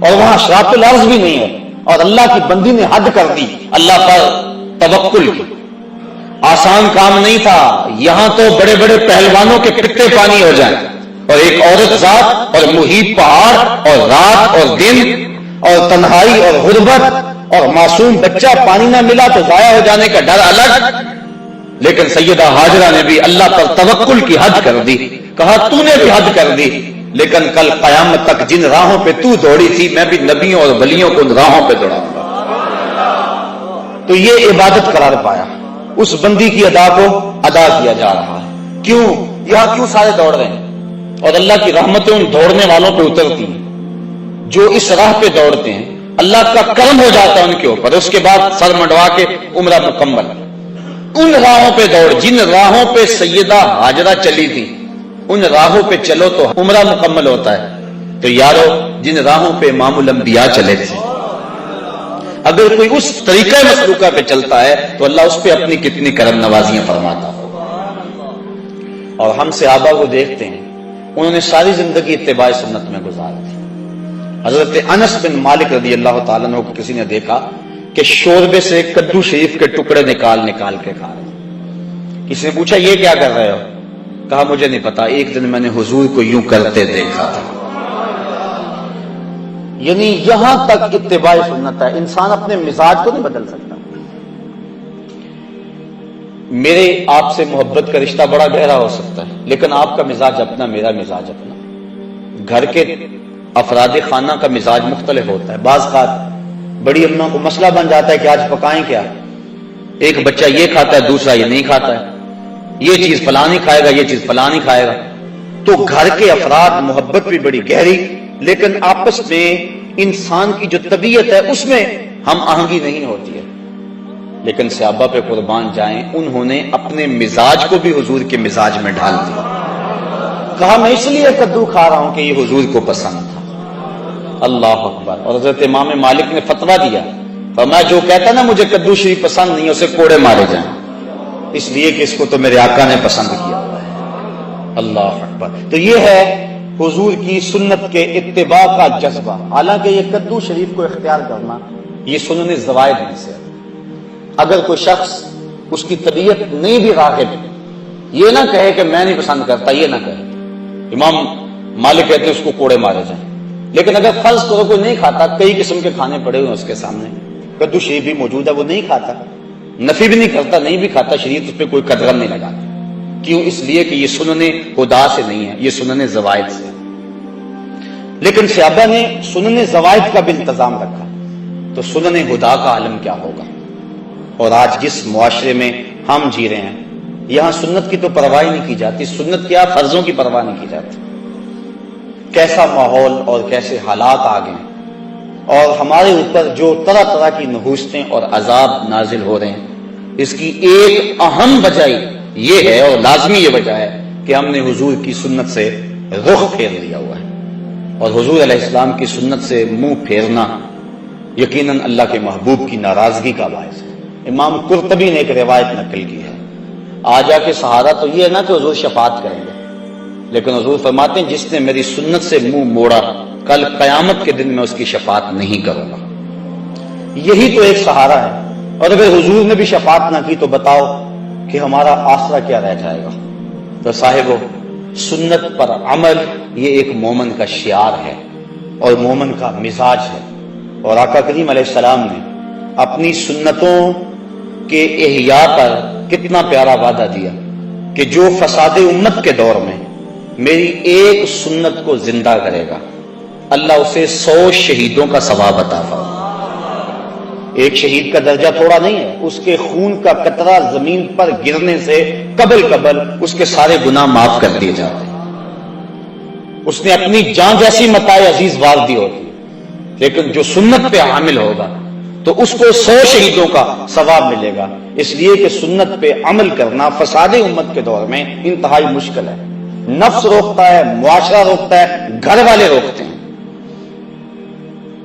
اور وہاں اشراط الارض بھی نہیں ہے، اور اللہ کی بندی نے حد کر دی اللہ پر توکل کی۔ آسان کام نہیں تھا، یہاں تو بڑے بڑے پہلوانوں کے پتے پانی ہو جائیں، اور ایک عورت ذات اور محیط پہاڑ اور رات اور دن اور تنہائی اور غربت اور معصوم بچہ، پانی نہ ملا تو ضائع ہو جانے کا ڈر الگ۔ لیکن سیدہ حاجرہ نے بھی اللہ پر توکل کی حد کر دی، کہا تو نے بھی حد کر دی، لیکن کل قیامت تک جن راہوں پہ تو دوڑی تھی میں بھی نبیوں اور ولیوں کو ان راہوں پہ دوڑاؤں گا۔ تو یہ عبادت قرار پایا، اس بندی کی ادا کو ادا کیا جا رہا ہے۔ کیوں یہاں کیوں سارے دوڑ رہے ہیں؟ اور اللہ کی رحمتیں ان دوڑنے والوں پہ اترتی ہیں جو اس راہ پہ دوڑتے ہیں، اللہ کا کرم ہو جاتا ہے ان کے اوپر، اس کے بعد سر منڈوا کے عمرہ مکمل۔ ان راہوں پہ دوڑ، جن راہوں پہ سیدہ حاجرہ چلی تھی، ان راہوں پہ چلو تو عمرہ مکمل ہوتا ہے۔ تو یارو، جن راہوں پہ امام الانبیاء چلے تھے، اگر کوئی اس طریقہ مسلوکہ پہ چلتا ہے تو اللہ اس پہ اپنی کتنی کرم نوازیاں فرماتا ہو۔ اور ہم صحابہ کو دیکھتے ہیں، انہوں نے ساری زندگی اتباع سنت میں گزاری تھی۔ حضرت انس بن مالک رضی اللہ تعالیٰ عنہ کو کسی نے دیکھا کہ شوربے سے کدو شریف کے ٹکڑے نکال نکال کے کھا رہے۔ کسی نے پوچھا یہ کیا کر رہے ہو؟ کہا مجھے نہیں پتا، ایک دن میں نے حضور کو یوں کرتے دیکھا تھا۔ یعنی یہاں تک اتباع سنت ہے، انسان اپنے مزاج کو نہیں بدل سکتا۔ میرے آپ سے محبت کا رشتہ بڑا گہرا ہو سکتا ہے، لیکن آپ کا مزاج اپنا، میرا مزاج اپنا۔ گھر کے افراد خانہ کا مزاج مختلف ہوتا ہے. بعض کا بڑی اماں کو مسئلہ بن جاتا ہے کہ آج پکائیں کیا. ایک بچہ یہ کھاتا ہے, دوسرا یہ نہیں کھاتا ہے, یہ چیز فلاں نہیں کھائے گا, یہ چیز فلاں نہیں کھائے گا. تو گھر کے افراد محبت بھی بڑی گہری, لیکن آپس میں انسان کی جو طبیعت ہے اس میں ہم آہنگی نہیں ہوتی ہے. لیکن صحابہ پہ قربان جائیں, انہوں نے اپنے مزاج کو بھی حضور کے مزاج میں ڈال دیا. کہا میں اس لیے کدو کھا رہا ہوں کہ یہ حضور کو پسند تھا. اللہ اکبر. اور حضرت امام مالک نے فتویٰ دیا, فرمایا جو کہتا ہے نا مجھے کدو شریف پسند نہیں, اسے کوڑے مارے جائیں, اس لیے کہ اس کو تو میرے آقا نے پسند کیا. اللہ اکبر. تو یہ ہے حضور کی سنت کے اتباع کا جذبہ. حالانکہ یہ کدو شریف کو اختیار کرنا یہ سنن زوائد میں سے. اگر کوئی شخص اس کی طبیعت نہیں بھی راغب, یہ نہ کہے کہ میں نہیں پسند کرتا, یہ نہ کہے. امام مالک کہتے ہیں اس کو کوڑے مارے جائیں. لیکن اگر فرض کرو کوئی نہیں کھاتا, کئی قسم کے کھانے پڑے ہوئے اس کے سامنے, کدو شریف بھی موجود ہے, وہ نہیں کھاتا, نفی بھی نہیں کرتا, نہیں بھی کھاتا, شریعت اس پہ کوئی قدغن نہیں لگاتی. کیوں؟ اس لیے کہ یہ سنن خدا سے نہیں ہے, یہ سنن زوائد سے. لیکن صحابہ نے سنن زوائد کا بھی انتظام رکھا, تو سنن خدا کا عالم کیا ہوگا. اور آج جس معاشرے میں ہم جی رہے ہیں, یہاں سنت کی تو پرواہ نہیں کی جاتی. سنت کیا, فرضوں کی پرواہ نہیں کی جاتی. کیسا ماحول اور کیسے حالات آ گئے, اور ہمارے اوپر جو طرح طرح کی نحوستیں اور عذاب نازل ہو رہے ہیں, اس کی ایک اہم وجہ یہ ہے, اور لازمی یہ وجہ ہے, کہ ہم نے حضور کی سنت سے رخ پھیر لیا ہوا ہے. اور حضور علیہ السلام کی سنت سے منہ پھیرنا یقیناً اللہ کے محبوب کی ناراضگی کا باعث ہے. امام قرطبی نے ایک روایت نقل کی ہے, آ جا کے سہارا تو یہ ہے نا کہ حضور شفاعت کریں گے, لیکن حضور فرماتے ہیں جس نے میری سنت سے منہ موڑا, کل قیامت کے دن میں اس کی شفاعت نہیں کروں گا. یہی تو ایک سہارا ہے. اور اگر حضور نے بھی شفاعت نہ کی تو بتاؤ کہ ہمارا آسرا کیا رہ جائے گا. تو صاحبو, سنت پر عمل یہ ایک مومن کا شعار ہے اور مومن کا مزاج ہے. اور آقا کریم علیہ السلام نے اپنی سنتوں کے احیاء پر کتنا پیارا وعدہ دیا کہ جو فساد امت کے دور میں میری ایک سنت کو زندہ کرے گا, اللہ اسے 100 شہیدوں کا ثواب عطا فرمائے. ایک شہید کا درجہ تھوڑا نہیں ہے, اس کے خون کا قطرہ زمین پر گرنے سے قبل اس کے سارے گناہ معاف کر دیے جاتے ہیں. اس نے اپنی جان جیسی متاع عزیز وار دی ہوتی, لیکن جو سنت پہ حامل ہوگا تو اس کو 100 شہیدوں کا ثواب ملے گا. اس لیے کہ سنت پہ عمل کرنا فساد امت کے دور میں انتہائی مشکل ہے. نفس روکتا ہے, معاشرہ روکتا ہے, گھر والے روکتے ہیں.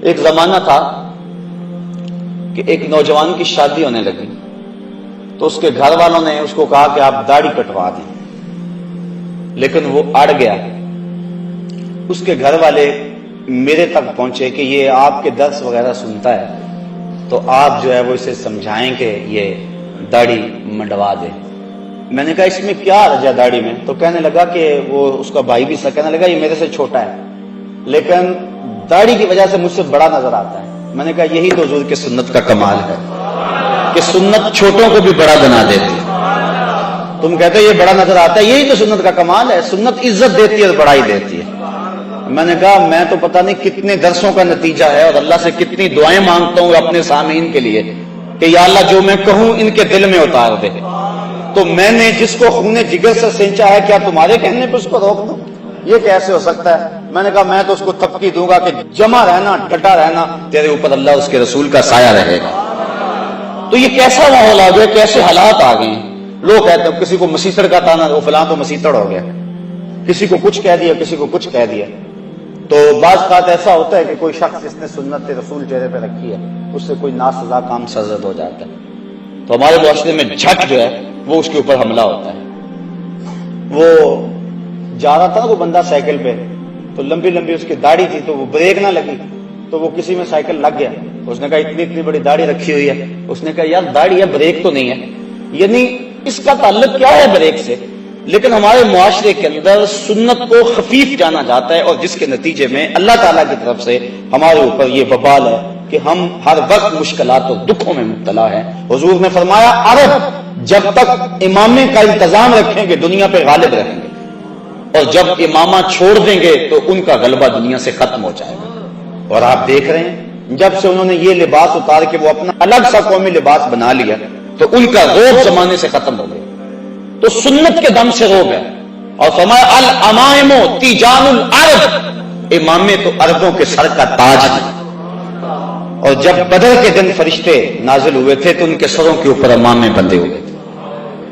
ایک زمانہ تھا کہ ایک نوجوان کی شادی ہونے لگی, تو اس کے گھر والوں نے اس کو کہا کہ آپ داڑھی کٹوا دیں, لیکن وہ اڑ گیا. اس کے گھر والے میرے تک پہنچے کہ یہ آپ کے درس وغیرہ سنتا ہے, تو آپ جو ہے وہ اسے سمجھائیں کہ یہ داڑھی منڈوا دے. میں نے کہا اس میں کیا حرج ہے داڑھی میں؟ تو کہنے لگا کہ وہ اس کا بھائی بھی سا کہنے لگا یہ میرے سے چھوٹا ہے, لیکن داڑھی کی وجہ سے مجھ سے بڑا نظر آتا ہے. میں نے کہا یہی تو حضور کی سنت کا کمال ہے کہ سنت چھوٹوں کو بھی بڑا بنا دیتی ہے. تم کہتے ہو یہ بڑا نظر آتا ہے, یہی تو سنت کا کمال ہے. سنت عزت دیتی ہے اور بڑائی دیتی ہے. میں نے کہا میں تو پتہ نہیں کتنے درسوں کا نتیجہ ہے اور اللہ سے کتنی دعائیں مانگتا ہوں اپنے سامعین کے لیے کہ یا اللہ جو میں کہوں ان کے دل میں اتار دے. تو میں نے جس کو خون جگر سے سینچا ہے, کیا تمہارے کہنے پہ اس کو روک دوں؟ یہ کیسے ہو سکتا ہے؟ میں نے کہا میں تو اس کو تھپکی دوں گا کہ جمع رہنا, ڈٹا رہنا, تیرے اوپر اللہ اس کے رسول کا سایہ رہے گا. تو یہ کیسا ماحول آ گیا, کیسے حالات آ گئے. لوگ کہتے ہیں کسی کو مسیطڑ کا تانا, وہ فلاں تو مسیطڑ ہو گیا, کسی کو کچھ کہہ دیا, کسی کو کچھ کہہ دیا. تو بعض بات ایسا ہوتا ہے کہ کوئی شخص جس نے سنت رسول چہرے پہ رکھی ہے اس سے کوئی ناسزا کام سرزد ہو جاتا ہے, تو ہمارے معاشرے میں جھٹ جو ہے وہ اس کے اوپر حملہ ہوتا ہے. وہ جا رہا تھا وہ بندہ سائیکل پہ, تو لمبی لمبی اس کی داڑھی تھی, تو وہ بریک نہ لگی, تو وہ کسی میں سائیکل لگ گیا. اس نے کہا اتنی بڑی داڑھی رکھی ہوئی ہے. اس نے کہا یار داڑھی ہے, بریک تو نہیں ہے. یعنی اس کا تعلق کیا ہے بریک سے؟ لیکن ہمارے معاشرے کے اندر سنت کو خفیف جانا جاتا ہے, اور جس کے نتیجے میں اللہ تعالیٰ کی طرف سے ہمارے اوپر یہ وبال ہے کہ ہم ہر وقت مشکلات اور دکھوں میں مبتلا ہیں. حضور نے فرمایا عرب جب تک امامے کا انتظام رکھیں گے دنیا پہ غالب رہیں گے. اور جب امامہ چھوڑ دیں گے تو ان کا غلبہ دنیا سے ختم ہو جائے گا۔ اور آپ دیکھ رہے ہیں جب سے انہوں نے یہ لباس اتار کے وہ اپنا الگ سا قومی لباس بنا لیا تو ان کا روب زمانے سے ختم ہو گیا، تو سنت کے دم سے روب ہے۔ اور فرمایا الامائم تیجان الارض، امامے تو عربوں کے سر کا تاج ہے۔ اور جب بدر کے دن فرشتے نازل ہوئے تھے تو ان کے سروں کے اوپر امامے بندھے ہوئے تھے۔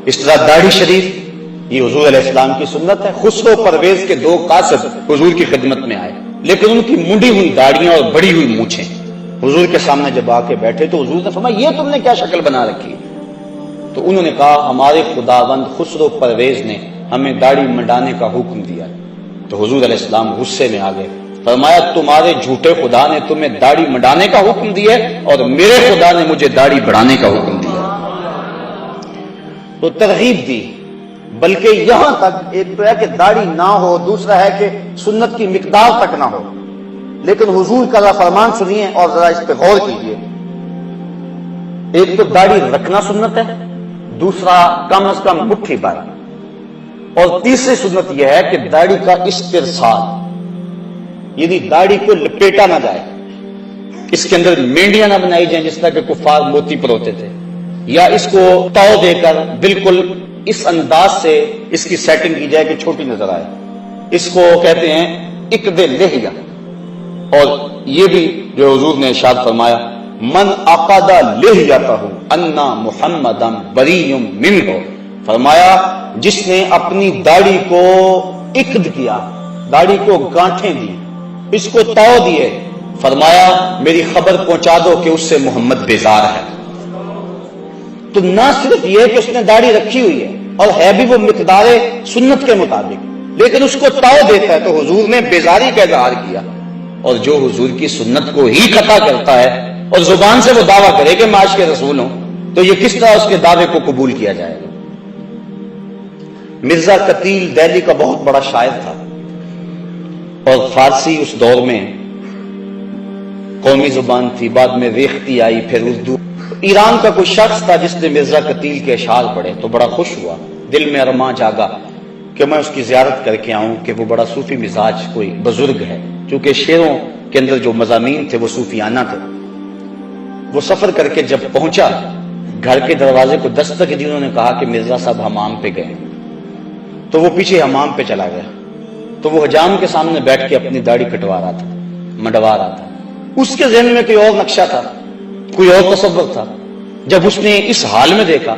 اس طرح داڑھی شریف یہ حضور علیہ السلام کی سنت ہے۔ خسرو پرویز کے دو قاصد حضور کی خدمت میں آئے، لیکن ان کی منڈی ہوئی داڑیاں اور بڑی ہوئی مونچھیں حضور کے سامنے جب آ کے بیٹھے تو حضور نے فرمایا یہ تم نے کیا شکل بنا رکھی؟ تو انہوں نے کہا ہمارے خداوند خسرو پرویز نے ہمیں داڑھی منڈانے کا حکم دیا۔ تو حضور علیہ السلام غصے میں آ گئے، فرمایا تمہارے جھوٹے خدا نے تمہیں داڑھی منڈانے کا حکم دیا اور میرے خدا نے مجھے داڑھی بڑھانے کا حکم دیا۔ تو ترغیب دی، بلکہ یہاں تک ایک تو ہے کہ داڑھی نہ ہو، دوسرا ہے کہ سنت کی مقدار تک نہ ہو، لیکن حضور کا فرمان سنیے اور ذرا اس پہ غور کیجیے۔ ایک تو داڑھی رکھنا سنت ہے، دوسرا کم از کم مٹھی بھر، اور تیسری سنت یہ ہے کہ داڑھی کا استرسال، یعنی داڑھی کو لپیٹا نہ جائے، اس کے اندر مینڈیاں نہ بنائی جائیں جس طرح کہ کفار موتی پروتے تھے، یا اس کو تو دے کر بالکل اس انداز سے اس کی سیٹنگ کی جائے کہ چھوٹی نظر آئے۔ اس کو کہتے ہیں اقد لحیہ۔ اور یہ بھی جو حضور نے ارشاد فرمایا من عقد لحیتہ انا محمدا بریء منہ، فرمایا جس نے اپنی داڑھی کو عقد کیا، داڑھی کو گانٹھیں دی، اس کو تو دیے، فرمایا میری خبر پہنچا دو کہ اس سے محمد بیزار ہے۔ تو نہ صرف یہ کہ اس نے داڑھی رکھی ہوئی ہے اور ہے بھی وہ مقدار سنت کے مطابق، لیکن اس کو تو دیتا ہے، تو حضور نے بیزاری کا اظہار کیا۔ اور جو حضور کی سنت کو ہی قطع کرتا ہے اور زبان سے وہ دعویٰ کرے کہ میں عاشق رسول ہوں، تو یہ کس طرح اس کے دعوے کو قبول کیا جائے گا؟ مرزا قتیل دہلی کا بہت بڑا شاعر تھا، اور فارسی اس دور میں قومی زبان تھی، بعد میں ریختی آئی، پھر اردو۔ ایران کا کوئی شخص تھا جس نے مرزا قتیل کے اشعار پڑھے تو بڑا خوش ہوا، دل میں ارماں جاگا کہ میں اس کی زیارت کر کے آؤں کہ وہ بڑا صوفی مزاج کوئی بزرگ ہے، چونکہ شعروں کے اندر جو مضامین تھے وہ صوفیانہ تھے۔ وہ سفر کر کے جب پہنچا، گھر کے دروازے کو دستک دی، انہوں نے کہا کہ مرزا صاحب حمام پہ گئے، تو وہ پیچھے حمام پہ چلا گیا، تو وہ حجام کے سامنے بیٹھ کے اپنی داڑھی کٹوا رہا تھا، منڈوا رہا تھا۔ اس کے ذہن میں کوئی اور نقشہ تھا، کوئی اور تصور تھا۔ جب اس نے اس حال میں دیکھا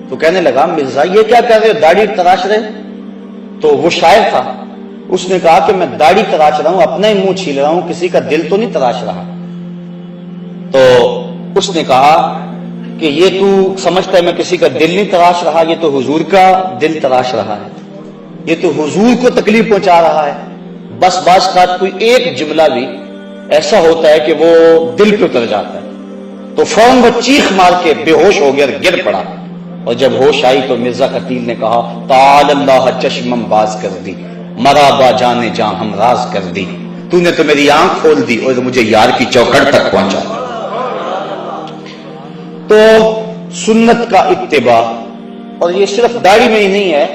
تو کہنے لگا مرزا یہ کیا کر رہے ہو، داڑھی تراش رہے؟ تو وہ شاعر تھا، اس نے کہا کہ میں داڑھی تراش رہا ہوں، اپنا ہی منہ چھیل رہا ہوں، کسی کا دل تو نہیں تراش رہا۔ تو اس نے کہا کہ یہ تو سمجھتا ہے میں کسی کا دل نہیں تراش رہا، یہ تو حضور کا دل تراش رہا ہے، یہ تو حضور کو تکلیف پہنچا رہا ہے۔ بس بعض کا کوئی ایک جملہ بھی ایسا ہوتا ہے کہ وہ دل پہ اتر جاتا ہے، تو فوراً وہ چیخ مار کے بے ہوش ہو گیا اور گر پڑا۔ اور جب ہوش آئی تو مرزا قتیل نے کہا تعال اللہ چشمم باز کر دی، مرا با جانے جاں ہم راز کر دی، تو نے تو میری آنکھ کھول دی اور مجھے یار کی چوکھٹ تک پہنچا۔ تو سنت کا اتباع، اور یہ صرف داڑھی میں ہی نہیں ہے،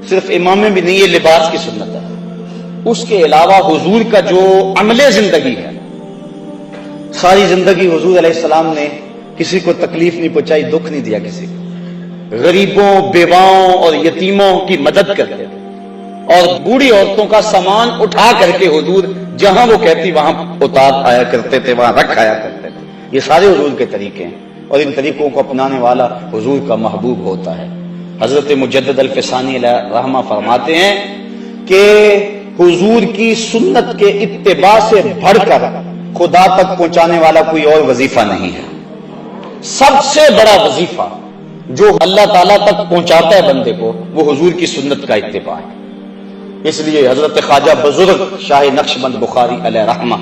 صرف امام میں بھی نہیں، یہ لباس کی سنت ہے۔ اس کے علاوہ حضور کا جو عمل زندگی ہے، ساری زندگی حضور علیہ السلام نے کسی کو تکلیف نہیں پہنچائی، دکھ نہیں دیا کسی کو، غریبوں، بیواؤں اور یتیموں کی مدد کرتے تھے، اور بوڑھی عورتوں کا سامان اٹھا کر کے حضور جہاں وہ کہتی وہاں اتار آیا کرتے تھے، وہاں رکھ آیا کرتے تھے۔ یہ سارے حضور کے طریقے ہیں، اور ان طریقوں کو اپنانے والا حضور کا محبوب ہوتا ہے۔ حضرت مجدد الفسانی علیہ رحمہ فرماتے ہیں کہ حضور کی سنت کے اتباع سے بڑھ کر خدا تک پہنچانے والا کوئی اور وظیفہ نہیں ہے۔ سب سے بڑا وظیفہ جو اللہ تعالیٰ تک پہنچاتا ہے بندے کو، وہ حضور کی سنت کا اتباع ہے۔ اس لیے حضرت خواجہ بزرگ شاہ نقشبند بخاری علیہ رحمہ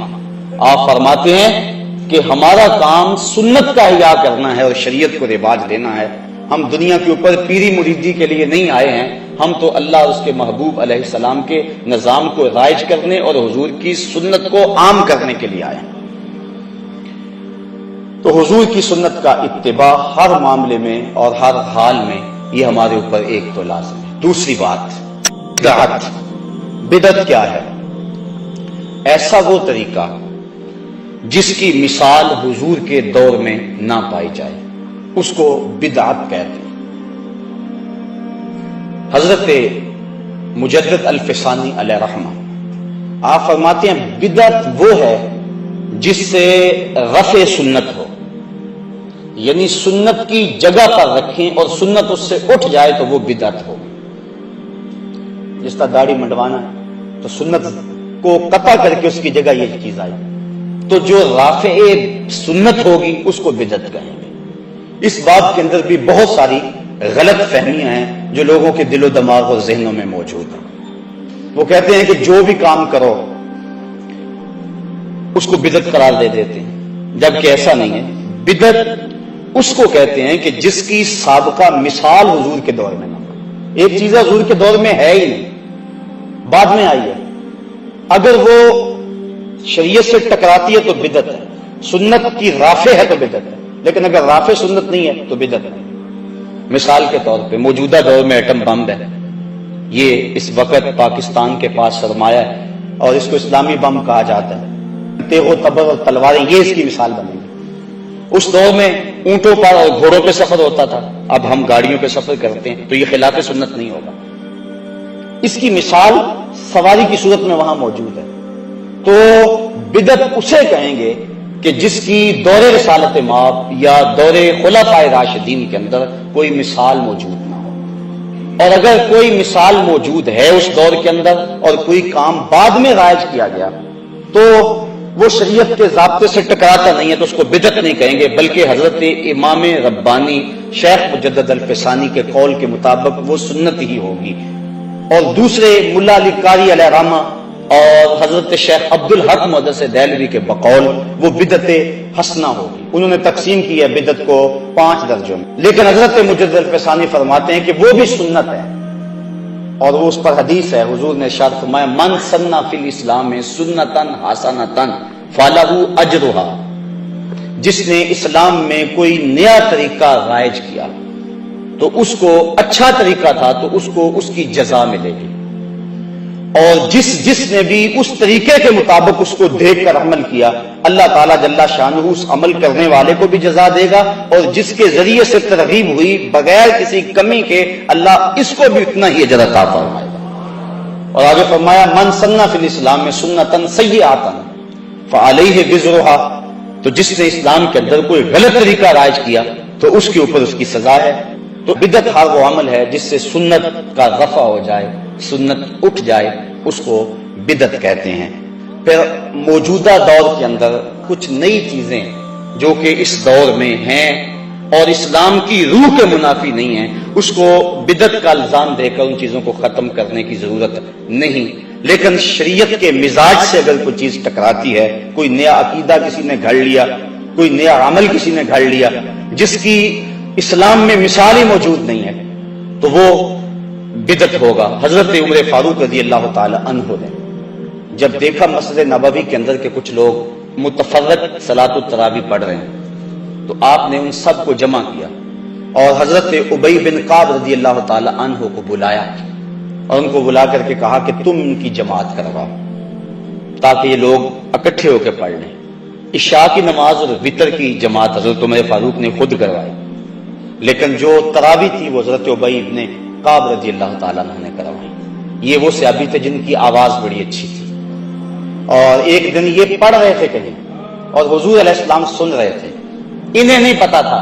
آپ فرماتے ہیں کہ ہمارا کام سنت کا احیاء کرنا ہے اور شریعت کو رواج دینا ہے۔ ہم دنیا کے اوپر پیری مریدی کے لیے نہیں آئے ہیں، ہم تو اللہ اور اس کے محبوب علیہ السلام کے نظام کو رائج کرنے اور حضور کی سنت کو عام کرنے کے لیے آئے ہیں۔ تو حضور کی سنت کا اتباع ہر معاملے میں اور ہر حال میں یہ ہمارے اوپر ایک تو لازم ہے۔ دوسری بات، بدعت بدعت کیا ہے؟ ایسا وہ طریقہ جس کی مثال حضور کے دور میں نہ پائی جائے، اس کو بدعت کہتے ہیں۔ حضرت مجدد الفسانی علیہ رحمہ آپ فرماتے ہیں بدعت وہ ہے جس سے رفع سنت ہو، یعنی سنت کی جگہ پر رکھیں اور سنت اس سے اٹھ جائے تو وہ بدعت ہو۔ جس طرح داڑھی منڈوانا ہے تو سنت کو قطع کر کے اس کی جگہ یہ چیز آئی، تو جو رافع سنت ہوگی اس کو بدعت کہیں گے۔ اس بات کے اندر بھی بہت ساری غلط فہمیاں ہیں جو لوگوں کے دل و دماغ اور ذہنوں میں موجود ہیں۔ وہ کہتے ہیں کہ جو بھی کام کرو اس کو بدعت قرار دے دیتے ہیں، جبکہ ایسا نہیں ہے۔ بدعت اس کو کہتے ہیں کہ جس کی سابقہ مثال حضور کے دور میں نہ ہو۔ ایک چیز حضور کے دور میں ہے ہی نہیں، بعد میں آئی ہے، اگر وہ شریعت سے ٹکراتی ہے تو بدعت ہے، سنت کی رافع ہے تو بدعت ہے، لیکن اگر رافع سنت نہیں ہے تو بدعت نہیں۔ مثال کے طور پہ موجودہ دور میں ایٹم بم ہے، یہ اس وقت پاکستان کے پاس سرمایہ ہے اور اس کو اسلامی بم کہا جاتا ہے، تیغ و تبر اور تلواریں یہ اس کی مثال بنے گی۔ اس دور میں اونٹوں پر اور گھوڑوں پہ سفر ہوتا تھا، اب ہم گاڑیوں پہ سفر کرتے ہیں، تو یہ خلاف سنت نہیں ہوگا۔ اس کی مثال سواری کی صورت میں وہاں موجود ہے، تو بدعت اسے کہیں گے کہ جس کی دور رسالت مآب یا دور خلفائے راشدین کے اندر کوئی مثال موجود نہ ہو، اور اگر کوئی مثال موجود ہے اس دور کے اندر اور کوئی کام بعد میں رائج کیا گیا تو وہ شریعت کے ضابطے سے ٹکراتا نہیں ہے، تو اس کو بدعت نہیں کہیں گے، بلکہ حضرت امام ربانی شیخ مجدد الفسانی کے قول کے مطابق وہ سنت ہی ہوگی۔ اور دوسرے ملا علی قاری علیہ رحمہ اور حضرت شیخ عبدالحق محدث دہلوی کے بقول وہ بدعت حسنہ ہوگی۔ انہوں نے تقسیم کی ہے بدعت کو 5 درجوں میں، لیکن حضرت مجدد الفسانی فرماتے ہیں کہ وہ بھی سنت ہے، اور وہ اس پر حدیث ہے، حضور نے ارشاد فرمایا من سنہ فی الاسلام سنتن حسنتن فلہ اجرھا، جس نے اسلام میں کوئی نیا طریقہ رائج کیا تو اس کو اچھا طریقہ تھا تو اس کو اس کی جزا ملے گی، اور جس نے بھی اس طریقے کے مطابق اس کو دیکھ کر عمل کیا اللہ تعالیٰ جل شانہ اس عمل کرنے والے کو بھی جزا دے گا، اور جس کے ذریعے سے ترغیب ہوئی بغیر کسی کمی کے اللہ اس کو بھی اتنا ہی اجر عطا فرمائے گا۔ اور آگے فرمایا من سنہ فی الاسلام میں سنتن سیئۃ فعلیہ وزرھا، تو جس نے اسلام کے اندر کوئی غلط طریقہ رائج کیا تو اس کے اوپر اس کی سزا ہے۔ تو بدعت ہر وہ عمل ہے جس سے سنت کا رفع ہو جائے، سنت اٹھ جائے، اس کو بدعت کہتے ہیں۔ پھر موجودہ دور کے اندر کچھ نئی چیزیں جو کہ اس دور میں ہیں اور اسلام کی روح کے منافی نہیں ہیں، اس کو بدعت کا الزام دے کر ان چیزوں کو ختم کرنے کی ضرورت نہیں، لیکن شریعت کے مزاج سے اگر کوئی چیز ٹکراتی ہے، کوئی نیا عقیدہ کسی نے گھڑ لیا، کوئی نیا عمل کسی نے گھڑ لیا جس کی اسلام میں مثال ہی موجود نہیں ہے، تو وہ بدعت ہوگا۔ حضرت عمر فاروق رضی اللہ تعالی عنہ نے جب دیکھا مسجد نبوی کے اندر کے کچھ لوگ متفرق صلاۃ التراویح پڑھ رہے ہیں تو آپ نے ان سب کو جمع کیا اور حضرت ابی بن کعب رضی اللہ تعالی عنہ کو بلایا اور ان کو بلا کر کے کہا کہ تم ان کی جماعت کرواؤ تاکہ یہ لوگ اکٹھے ہو کے پڑھ لیں۔ عشاء کی نماز اور وتر کی جماعت حضرت عمر فاروق نے خود کروائی، لیکن جو تراویح تھی وہ حضرت ابی بن کعب رضی اللہ تعالیٰ عنہ نے کروائی۔ یہ وہ صحابی تھے جن کی آواز بڑی اچھی تھی، اور ایک دن یہ پڑھ رہے تھے کہیں اور حضور علیہ السلام سن رہے تھے، انہیں نہیں پتا تھا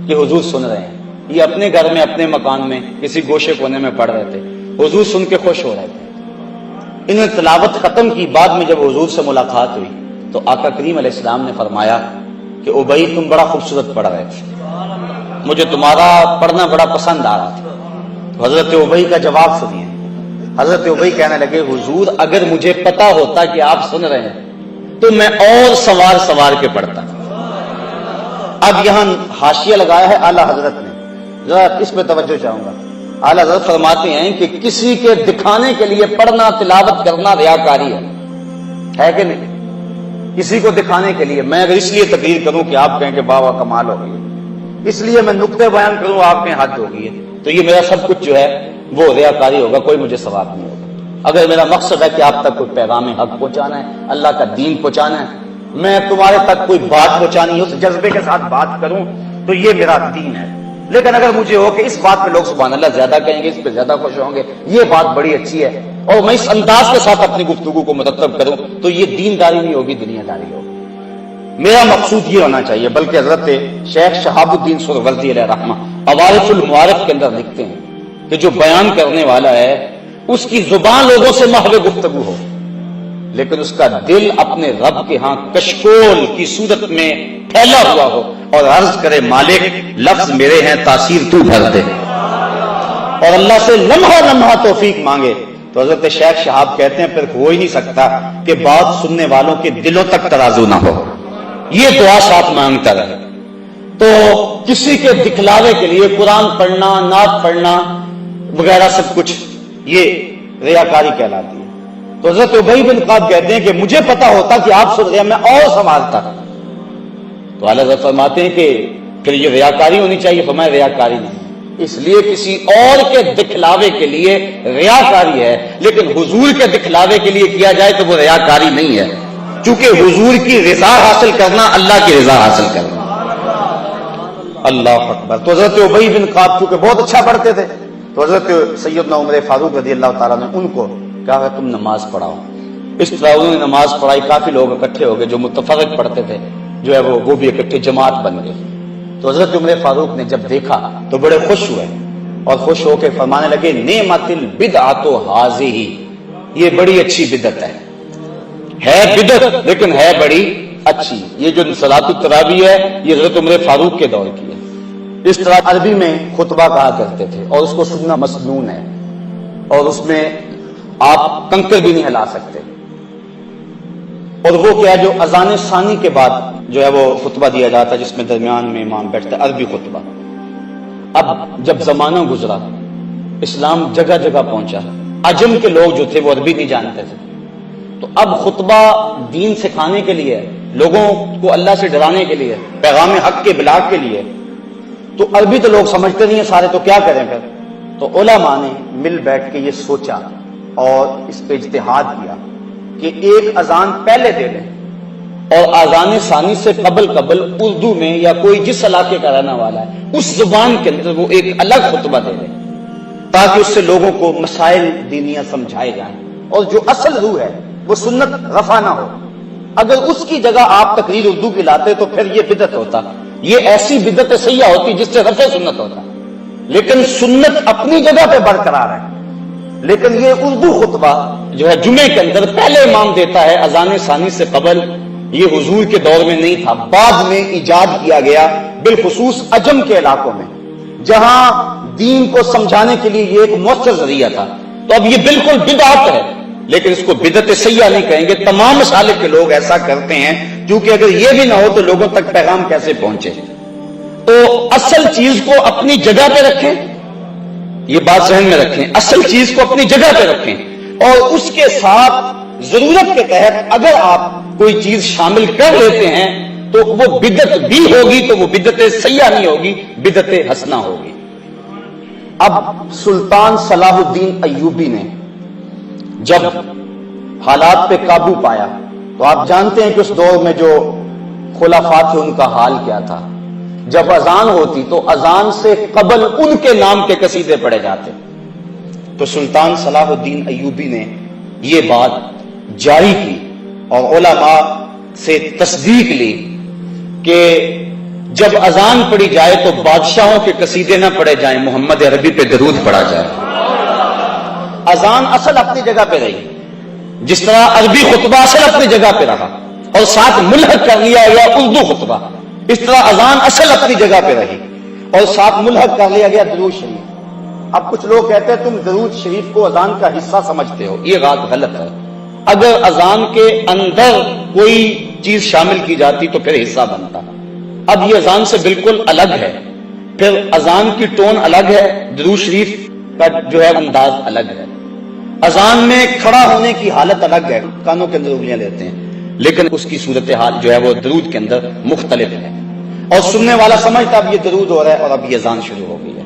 کہ حضور سن رہے ہیں، یہ اپنے گھر میں اپنے مکان میں کسی گوشے کونے میں پڑھ رہے تھے، حضور سن کے خوش ہو رہے تھے۔ انہوں نے تلاوت ختم کی، بعد میں جب حضور سے ملاقات ہوئی تو آقا کریم علیہ السلام نے فرمایا کہ ابی تم بڑا خوبصورت پڑھ رہے تھے، مجھے تمہارا پڑھنا بڑا پسند آ رہا تھا۔ تو حضرت ابی کا جواب سنیے، حضرت ابی کہنے لگے حضور اگر مجھے پتا ہوتا کہ آپ سن رہے ہیں تو میں اور سوار سوار کے پڑھتا۔ اب یہاں حاشیہ لگایا ہے اعلیٰ حضرت نے، ذرا اس پہ توجہ چاہوں گا۔ اعلیٰ حضرت فرماتے ہیں کہ کسی کے دکھانے کے لیے پڑھنا تلاوت کرنا ریاکاری ہے کہ نہیں؟ کسی کو دکھانے کے لیے میں اگر اس لیے تقریر کروں کہ آپ کہیں کہ بابا کمال ہو گئی، اس لیے میں نقطے بیان کروں آپ میں حد ہو گئی ہے، تو یہ میرا سب کچھ جو ہے وہ ریاکاری ہوگا، کوئی مجھے ثواب نہیں ہوگا۔ اگر میرا مقصد ہے کہ آپ تک کوئی پیغام حق پہنچانا ہے، اللہ کا دین پہنچانا ہے، میں تمہارے تک کوئی بات پہنچانی ہے، اس جذبے کے ساتھ بات کروں تو یہ میرا دین ہے۔ لیکن اگر مجھے ہو کہ اس بات پہ لوگ سبحان اللہ زیادہ کہیں گے، اس پہ زیادہ خوش ہوں گے، یہ بات بڑی اچھی ہے، اور میں اس انداز کے ساتھ اپنی گفتگو کو مرتب کروں، تو یہ دینداری نہیں ہوگی، دنیا داری ہوگی۔ میرا مقصود یہ ہونا چاہیے۔ بلکہ حضرت شیخ شہاب الدین سہروردی علیہ رحمہ عوارف المعارف کے اندر لکھتے ہیں کہ جو بیان کرنے والا ہے اس کی زبان لوگوں سے محو گفتگو ہو، لیکن اس کا دل اپنے رب کے ہاں کشکول کی صورت میں پھیلا ہوا ہو، اور عرض کرے مالک لفظ میرے ہیں، تاثیر تو بھر دے، اور اللہ سے لمحہ لمحہ توفیق مانگے۔ تو حضرت شیخ شہاب کہتے ہیں پھر ہو ہی نہیں سکتا کہ بات سننے والوں کے دلوں تک ترازو نہ ہو، یہ دعا ساتھ مانگتا رہے۔ تو کسی کے دکھلاوے کے لیے قرآن پڑھنا، نعت پڑھنا وغیرہ سب کچھ یہ ریاکاری کہلاتی ہے۔ تو حضرت ابی بن کعب کہتے ہیں کہ مجھے پتا ہوتا کہ آپ سن رہے ہیں، میں اور سنبھالتا۔ تو اعلیٰ حضرت فرماتے ہیں کہ پھر یہ ریاکاری ہونی چاہیے، فرمایا ریاکاری نہیں، اس لیے کسی اور کے دکھلاوے کے لیے ریاکاری ہے، لیکن حضور کے دکھلاوے کے لیے کیا جائے تو وہ ریاکاری نہیں ہے، چونکہ حضور کی رضا حاصل کرنا اللہ کی رضا حاصل کرنا۔ اللہ اکبر۔ تو حضرت ابی بن کعب چونکہ بہت اچھا پڑھتے تھے، تو حضرت سیدنا عمر فاروق رضی اللہ تعالیٰ نے ان کو کہا کہ تم نماز پڑھاؤ۔ اس طرح انہوں نے نماز پڑھائی، کافی لوگ اکٹھے ہو گئے، جو متفرق پڑھتے تھے جو ہے وہ بھی اکٹھے جماعت بن گئے۔ تو حضرت عمر فاروق نے جب دیکھا تو بڑے خوش ہوئے، اور خوش ہو کے فرمانے لگے نعمت البدعۃ ھذہ، یہ بڑی اچھی بدعت ہے بدعت لیکن ہے بڑی اچھی۔ یہ جو صلاۃ التراویح ہے یہ حضرت عمر فاروق کے دور کی ہے۔ اس طرح عربی میں خطبہ کہا کرتے تھے، اور اس کو سننا مسنون ہے، اور اس میں آپ کنکر بھی نہیں ہلا سکتے۔ اور وہ کیا جو اذان ثانی کے بعد جو ہے وہ خطبہ دیا جاتا ہے، جس میں درمیان میں امام بیٹھتا ہے، عربی خطبہ۔ اب جب زمانہ گزرا، اسلام جگہ جگہ پہنچا، عجم کے لوگ جو تھے وہ عربی نہیں جانتے تھے، تو اب خطبہ دین سکھانے کے لیے، لوگوں کو اللہ سے ڈرانے کے لیے، پیغام حق کے ابلاغ کے لیے، تو عربی تو لوگ سمجھتے نہیں ہیں سارے، تو کیا کریں پھر؟ تو علماء نے مل بیٹھ کے یہ سوچا اور اس پہ اجتہاد کیا کہ ایک اذان پہلے دے دیں، اور اذان ثانی سے قبل اردو میں یا کوئی جس علاقے کا رہنے والا ہے اس زبان کے اندر وہ ایک الگ خطبہ دے دیں، تاکہ اس سے لوگوں کو مسائل دینیہ سمجھائے جائیں، اور جو اصل روح ہے وہ سنت رفع نہ ہو۔ اگر اس کی جگہ آپ تقریر اردو کی لاتے تو پھر یہ بدعت ہوتا، یہ ایسی بدعت سیاح ہوتی جس سے رفع سنت ہوتا، لیکن سنت اپنی جگہ پہ برقرار ہے۔ لیکن یہ اردو خطبہ جو ہے جمعے کے اندر پہلے امام دیتا ہے اذان ثانی سے قبل، یہ حضور کے دور میں نہیں تھا، بعد میں ایجاد کیا گیا، بالخصوص عجم کے علاقوں میں جہاں دین کو سمجھانے کے لیے یہ ایک مؤثر ذریعہ تھا۔ تو اب یہ بالکل بدعت ہے، لیکن اس کو بدعت سیاح نہیں کہیں گے، تمام مسالک کے لوگ ایسا کرتے ہیں، کیونکہ اگر یہ بھی نہ ہو تو لوگوں تک پیغام کیسے پہنچے۔ تو اصل چیز کو اپنی جگہ پہ رکھیں، یہ بات ذہن میں رکھیں، اصل چیز کو اپنی جگہ پہ رکھیں، اور اس کے ساتھ ضرورت کے تحت اگر آپ کوئی چیز شامل کر لیتے ہیں تو وہ بدعت بھی ہوگی، تو وہ بدعت سیاح نہیں ہوگی، بدعت حسنہ ہوگی۔ اب سلطان صلاح الدین ایوبی نے جب حالات پہ قابو پایا، تو آپ جانتے ہیں کہ اس دور میں جو خلفاء تھے ان کا حال کیا تھا، جب اذان ہوتی تو اذان سے قبل ان کے نام کے قصیدے پڑھے جاتے۔ تو سلطان صلاح الدین ایوبی نے یہ بات جاری کی اور علماء سے تصدیق لی کہ جب اذان پڑھی جائے تو بادشاہوں کے قصیدے نہ پڑھے جائیں، محمد عربی پہ درود پڑھا جائے۔ اذان اصل اپنی جگہ پہ رہی، جس طرح عربی خطبہ اصل اپنی جگہ پہ رہا اور ساتھ ملحق کر لیا گیا اردو خطبہ، اس طرح اذان اصل اپنی جگہ پہ رہی اور ساتھ ملحق کر لیا گیا درود شریف۔ اب کچھ لوگ کہتے ہیں تم درود شریف کو اذان کا حصہ سمجھتے ہو، یہ بات غلط ہے۔ اگر اذان کے اندر کوئی چیز شامل کی جاتی تو پھر حصہ بنتا۔ اب یہ اذان سے بالکل الگ ہے، پھر اذان کی ٹون الگ ہے، درود شریف کا جو ہے انداز الگ ہے، اذان میں کھڑا ہونے کی حالت الگ ہے، کانوں کے اندر انگلیاں لیتے ہیں، لیکن اس کی صورتحال جو ہے وہ درود کے اندر مختلف ہے، اور سننے والا سمجھتا اب یہ درود ہو رہا ہے اور اب یہ اذان شروع ہو گئی ہے۔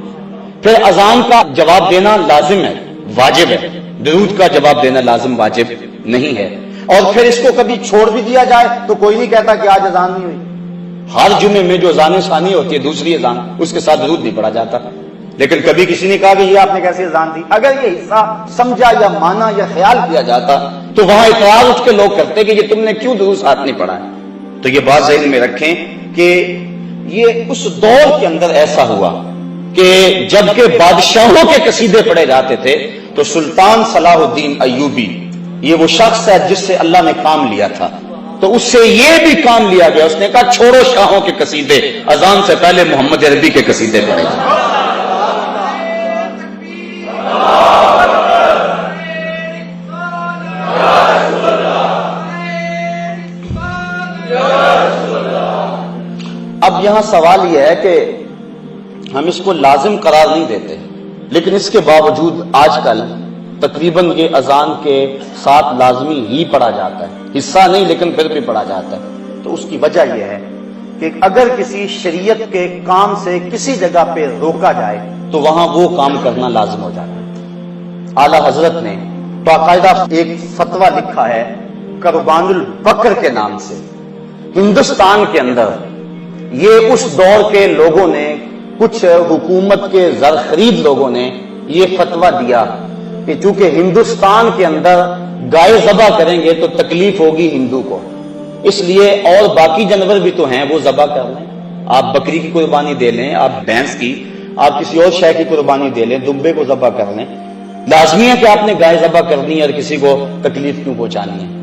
پھر اذان کا جواب دینا لازم ہے، واجب ہے، درود کا جواب دینا لازم واجب نہیں ہے، اور پھر اس کو کبھی چھوڑ بھی دیا جائے تو کوئی نہیں کہتا کہ آج اذان نہیں ہوئی۔ ہر جمعے میں جو اذان ثانی ہوتی ہے دوسری اذان، اس کے ساتھ درود نہیں پڑھا جاتا، لیکن کبھی کسی نے کہا کہ یہ آپ نے کیسی اذان دی؟ اگر یہ حصہ سمجھا یا مانا یا خیال کیا جاتا تو وہاں اعتراض اٹھ کے لوگ کرتے کہ یہ تم نے کیوں درود ساتھ نہیں پڑھا ہے۔ تو یہ بات ذہن میں رکھیں کہ یہ اس دور کے اندر ایسا ہوا کہ جبکہ بادشاہوں کے قصیدے پڑھے جاتے تھے تو سلطان صلاح الدین ایوبی، یہ وہ شخص ہے جس سے اللہ نے کام لیا تھا، تو اس سے یہ بھی کام لیا گیا، اس نے کہا چھوڑو شاہوں کے قصیدے، اذان سے پہلے محمد عربی کے قصیدے پڑھے جائیں۔ اب یہاں سوال یہ ہے کہ ہم اس کو لازم قرار نہیں دیتے، لیکن اس کے باوجود آج کل تقریباً یہ اذان کے ساتھ لازمی ہی پڑھا جاتا ہے، حصہ نہیں لیکن پھر بھی پڑھا جاتا ہے۔ تو اس کی وجہ یہ ہے کہ اگر کسی شریعت کے کام سے کسی جگہ پہ روکا جائے تو وہاں وہ کام کرنا لازم ہو جاتا ہے۔ اعلی حضرت نے باقاعدہ ایک فتویٰ لکھا ہے قربان البقر کے نام سے۔ ہندوستان کے اندر یہ اس دور کے لوگوں نے، کچھ حکومت کے زر خرید لوگوں نے یہ فتویٰ دیا کہ چونکہ ہندوستان کے اندر گائے ذبح کریں گے تو تکلیف ہوگی ہندو کو، اس لیے اور باقی جانور بھی تو ہیں وہ ذبح کر لیں، آپ بکری کی قربانی دے لیں، آپ بھینس کی، آپ کسی اور شے کی قربانی دے لیں، دمبے کو ذبح کر لیں، لازمی ہے کہ آپ نے گائے ذبح کرنی ہے اور کسی کو تکلیف کیوں پہنچانی ہے؟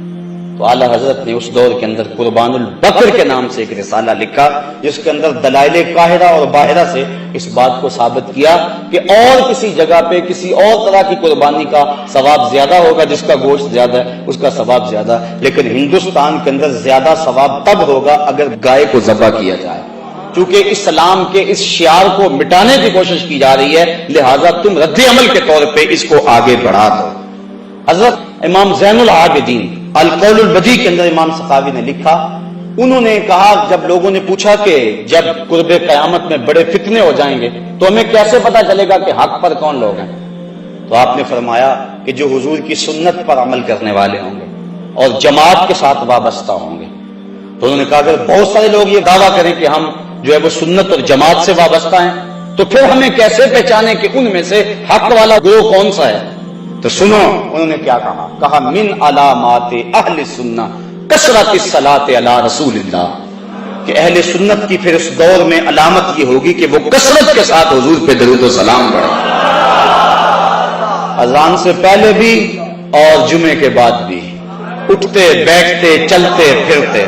تو اعلی حضرت نے اس دور کے اندر قربان البقر کے نام سے ایک رسالہ لکھا جس کے اندر دلائل قاہرہ اور باہرہ سے اس بات کو ثابت کیا کہ اور کسی جگہ پہ کسی اور طرح کی قربانی کا ثواب زیادہ ہوگا، جس کا گوشت زیادہ ہے اس کا ثواب زیادہ، لیکن ہندوستان کے اندر زیادہ ثواب تب ہوگا اگر گائے کو ذبح کیا جائے، چونکہ اسلام کے اس شعار کو مٹانے کی کوشش کی جا رہی ہے، لہذا تم رد عمل کے طور پہ اس کو آگے بڑھا دو۔ حضرت امام زین العابدین القول البدیع کے اندر امام سخاوی نے لکھا، انہوں نے کہا جب لوگوں نے پوچھا کہ جب قرب قیامت میں بڑے فتنے ہو جائیں گے تو ہمیں کیسے پتا چلے گا کہ حق پر کون لوگ ہیں، تو آپ نے فرمایا کہ جو حضور کی سنت پر عمل کرنے والے ہوں گے اور جماعت کے ساتھ وابستہ ہوں گے۔ تو انہوں نے کہا اگر بہت سارے لوگ یہ دعویٰ کریں کہ ہم جو ہے وہ سنت اور جماعت سے وابستہ ہیں تو پھر ہمیں کیسے پہچانے کہ ان میں سے حق والا گروہ کون سا ہے؟ تو سنو انہوں نے کیا کہا من علامات اہل سنہ کثرت الصلاۃ علی رسول اللہ، کہ اہل سنت کی پھر اس دور میں علامت یہ ہوگی کہ وہ کثرت کے ساتھ حضور پہ درود و سلام پڑھیں، اذان سے پہلے بھی اور جمعے کے بعد بھی، اٹھتے بیٹھتے چلتے پھرتے۔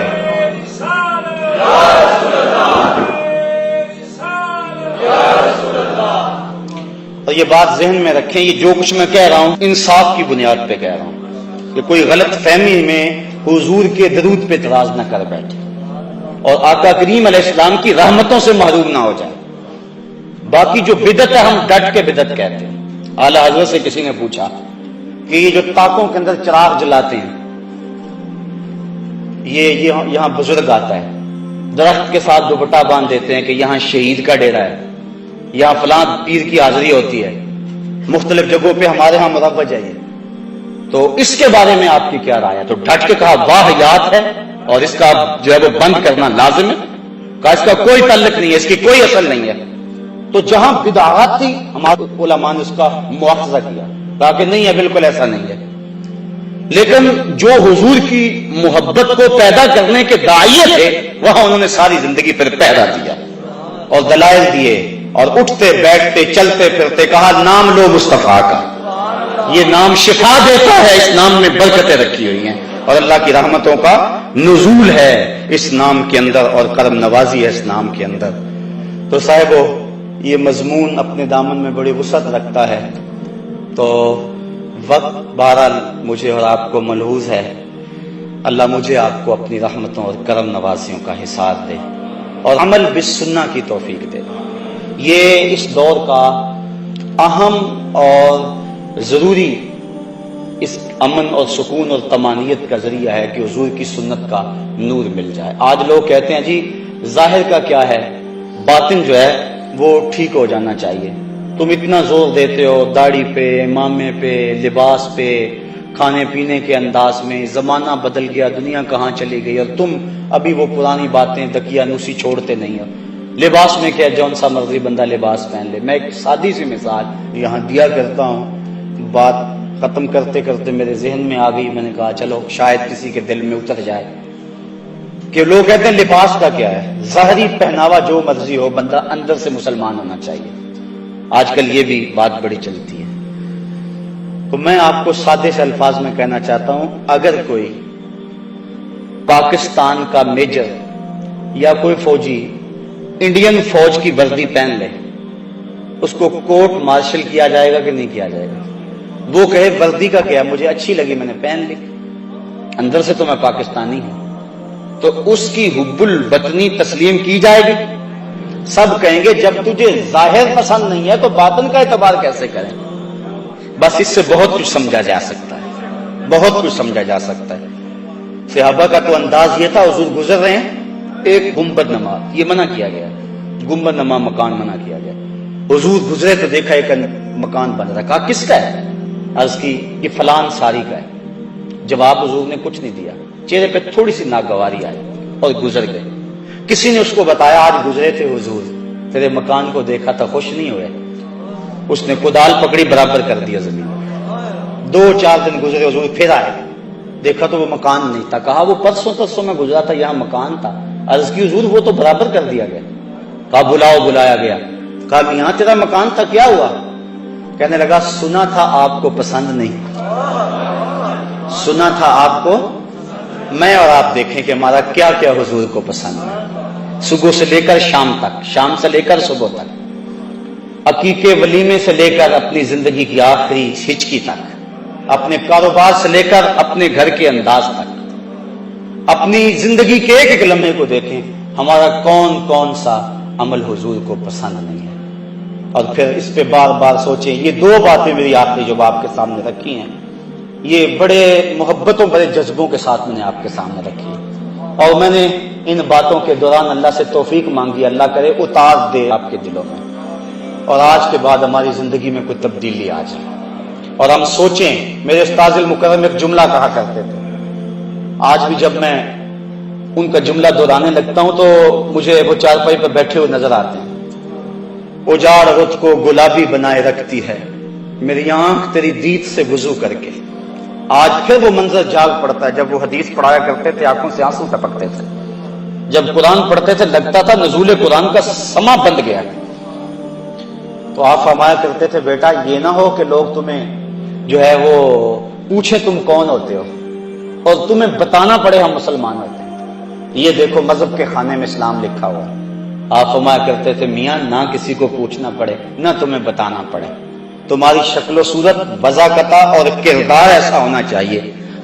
اور یہ بات ذہن میں رکھیں، یہ جو کچھ میں کہہ رہا ہوں انصاف کی بنیاد پہ کہہ رہا ہوں کہ کوئی غلط فہمی میں حضور کے درود پہ اعتراض نہ کر بیٹھے اور آقا کریم علیہ السلام کی رحمتوں سے محروم نہ ہو جائے۔ باقی جو بدعت ہے ہم ڈٹ کے بدعت کہتے ہیں۔ اعلی حضرت سے کسی نے پوچھا کہ یہ جو طاقوں کے اندر چراغ جلاتے ہیں، یہ یہاں بزرگ آتا ہے، درخت کے ساتھ دوپٹہ باندھ دیتے ہیں کہ یہاں شہید کا ڈیرا ہے، یہاں فلاں پیر کی حاضری ہوتی ہے، مختلف جگہوں پہ ہمارے ہاں مروج ہے، تو اس کے بارے میں آپ کی کیا رائے ہے؟ تو ڈٹ کے کہا واہیات ہے اور اس کا جو ہے وہ بند کرنا لازم ہے، کہا اس کا کوئی تعلق نہیں ہے، اس کی کوئی اصل نہیں ہے۔ تو جہاں بدعات تھی ہمارے علماء نے اس کا مواخذہ کیا، کہا کہ نہیں ہے، بالکل ایسا نہیں ہے، لیکن جو حضور کی محبت کو پیدا کرنے کے داعیے تھے وہاں انہوں نے ساری زندگی پر پہرا دیا اور دلائل دیے اور اٹھتے بیٹھتے چلتے پھرتے کہا نام لو مصطفیٰ کا، یہ نام شفا دیتا ہے، اس نام میں برکتیں رکھی ہوئی ہیں اور اللہ کی رحمتوں کا نزول ہے اس نام کے اندر اور کرم نوازی ہے اس نام کے اندر۔ تو صاحبو یہ مضمون اپنے دامن میں بڑی وسعت رکھتا ہے، تو وقت بہرحال مجھے اور آپ کو ملحوظ ہے، اللہ مجھے آپ کو اپنی رحمتوں اور کرم نوازیوں کا حصار دے اور عمل بالسنہ کی توفیق دے۔ یہ اس دور کا اہم اور ضروری اس امن اور سکون اور طمانینت کا ذریعہ ہے کہ حضور کی سنت کا نور مل جائے۔ آج لوگ کہتے ہیں جی ظاہر کا کیا ہے، باطن جو ہے وہ ٹھیک ہو جانا چاہیے، تم اتنا زور دیتے ہو داڑھی پہ، امامے پہ، لباس پہ، کھانے پینے کے انداز میں، زمانہ بدل گیا، دنیا کہاں چلی گئی، اور تم ابھی وہ پرانی باتیں دقیانوسی چھوڑتے نہیں ہو۔ لباس میں کیا، جون سا مرضی بندہ لباس پہن لے۔ میں ایک سادی سی مثال یہاں دیا کرتا ہوں، بات ختم کرتے کرتے میرے ذہن میں آ گئی، میں نے کہا چلو شاید کسی کے دل میں اتر جائے کہ لوگ کہتے ہیں لباس کا کیا ہے، ظاہری پہناوا جو مرضی ہو، بندہ اندر سے مسلمان ہونا چاہیے۔ آج کل یہ بھی بات بڑی چلتی ہے۔ تو میں آپ کو سادے سے الفاظ میں کہنا چاہتا ہوں، اگر کوئی پاکستان کا میجر یا کوئی فوجی انڈین فوج کی وردی پہن لے، اس کو کورٹ مارشل کیا جائے گا کہ نہیں کیا جائے گا؟ وہ کہے وردی کا کیا، مجھے اچھی لگی میں نے پہن لی، اندر سے تو میں پاکستانی ہوں، تو اس کی حب الوطنی تسلیم کی جائے گی؟ سب کہیں گے جب تجھے ظاہر پسند نہیں ہے تو باطن کا اعتبار کیسے کریں؟ بس اس سے بہت کچھ سمجھا جا سکتا ہے، بہت کچھ سمجھا جا سکتا ہے۔ صحابہ کا تو انداز یہ تھا، حضور گزر رہے ہیں، ایک گنبد نما، یہ منع کیا گیا، گنبد نما مکان منع کیا گیا۔ حضور گزرے تو دیکھا ایک مکان بن رہا، کہا کس کا ہے؟ عرض کی یہ فلان ساری کا ہے۔ جواب حضور نے کچھ نہیں دیا، چہرے پہ تھوڑی سی ناگواری آئی اور گزر گئے۔ کسی نے اس کو بتایا آج گزرے تھے حضور، تیرے مکان کو دیکھا تھا، خوش نہیں ہوئے؟ اس نے کدال پکڑی، برابر کر دیا زمین۔ 2-4 دن گزرے، حضور پھر آئے، دیکھا تو وہ مکان نہیں تھا، کہا وہ پرسوں میں گزرا تھا، یہاں مکان تھا۔ عرض کی حضور وہ تو برابر کر دیا گیا۔ کہا بلاؤ، بلایا گیا، کہا یہاں تیرا مکان تھا، کیا ہوا؟ کہنے لگا سنا تھا آپ کو پسند نہیں، سنا تھا آپ کو، میں اور آپ دیکھیں کہ ہمارا کیا کیا حضور کو پسند ہے، صبح سے لے کر شام تک، شام سے لے کر صبح تک، عقیقے ولیمے سے لے کر اپنی زندگی کی آخری ہچکی تک، اپنے کاروبار سے لے کر اپنے گھر کے انداز تک، اپنی زندگی کے ایک ایک لمحے کو دیکھیں، ہمارا کون کون سا عمل حضور کو پسند نہیں ہے، اور پھر اس پہ بار بار سوچیں۔ یہ 2 باتیں میری آخری جو آپ کے سامنے رکھی ہیں، یہ بڑے محبتوں بڑے جذبوں کے ساتھ میں نے آپ کے سامنے رکھی ہے، اور میں نے ان باتوں کے دوران اللہ سے توفیق مانگی، اللہ کرے اتار دے آپ کے دلوں میں، اور آج کے بعد ہماری زندگی میں کوئی تبدیلی آ جائے، اور ہم سوچیں۔ میرے استاذ المکرم ایک جملہ کہا کرتے تھے، آج بھی جب میں ان کا جملہ دہرانے لگتا ہوں تو مجھے وہ چارپائی پر بیٹھے ہوئے نظر آتے ہیں۔ اجاڑ رت کو گلابی بنائے رکھتی ہے میری آنکھ تیری دید سے وضو کر کے۔ آج پھر وہ منظر جاگ پڑتا ہے، جب وہ حدیث پڑھایا کرتے تھے آنکھوں سے آنسو ٹپکتے تھے، جب قرآن پڑھتے تھے لگتا تھا نزول قرآن کا سما بند گیا۔ تو آپ فرمایا کرتے تھے بیٹا یہ نہ ہو کہ لوگ تمہیں جو ہے وہ پوچھیں تم کون ہوتے ہو اور تمہیں بتانا پڑے ہم مسلمان ہوتے ہیں۔ یہ دیکھو مذہب کے خانے میں اسلام لکھا ہوا ہے۔ آپ فرمایا کرتے تھے میاں نہ کسی کو پوچھنا پڑے نہ تمہیں بتانا پڑے، تمہاری شکل و صورت بذاقتہ اور کردار ایسا ہونا چاہیے،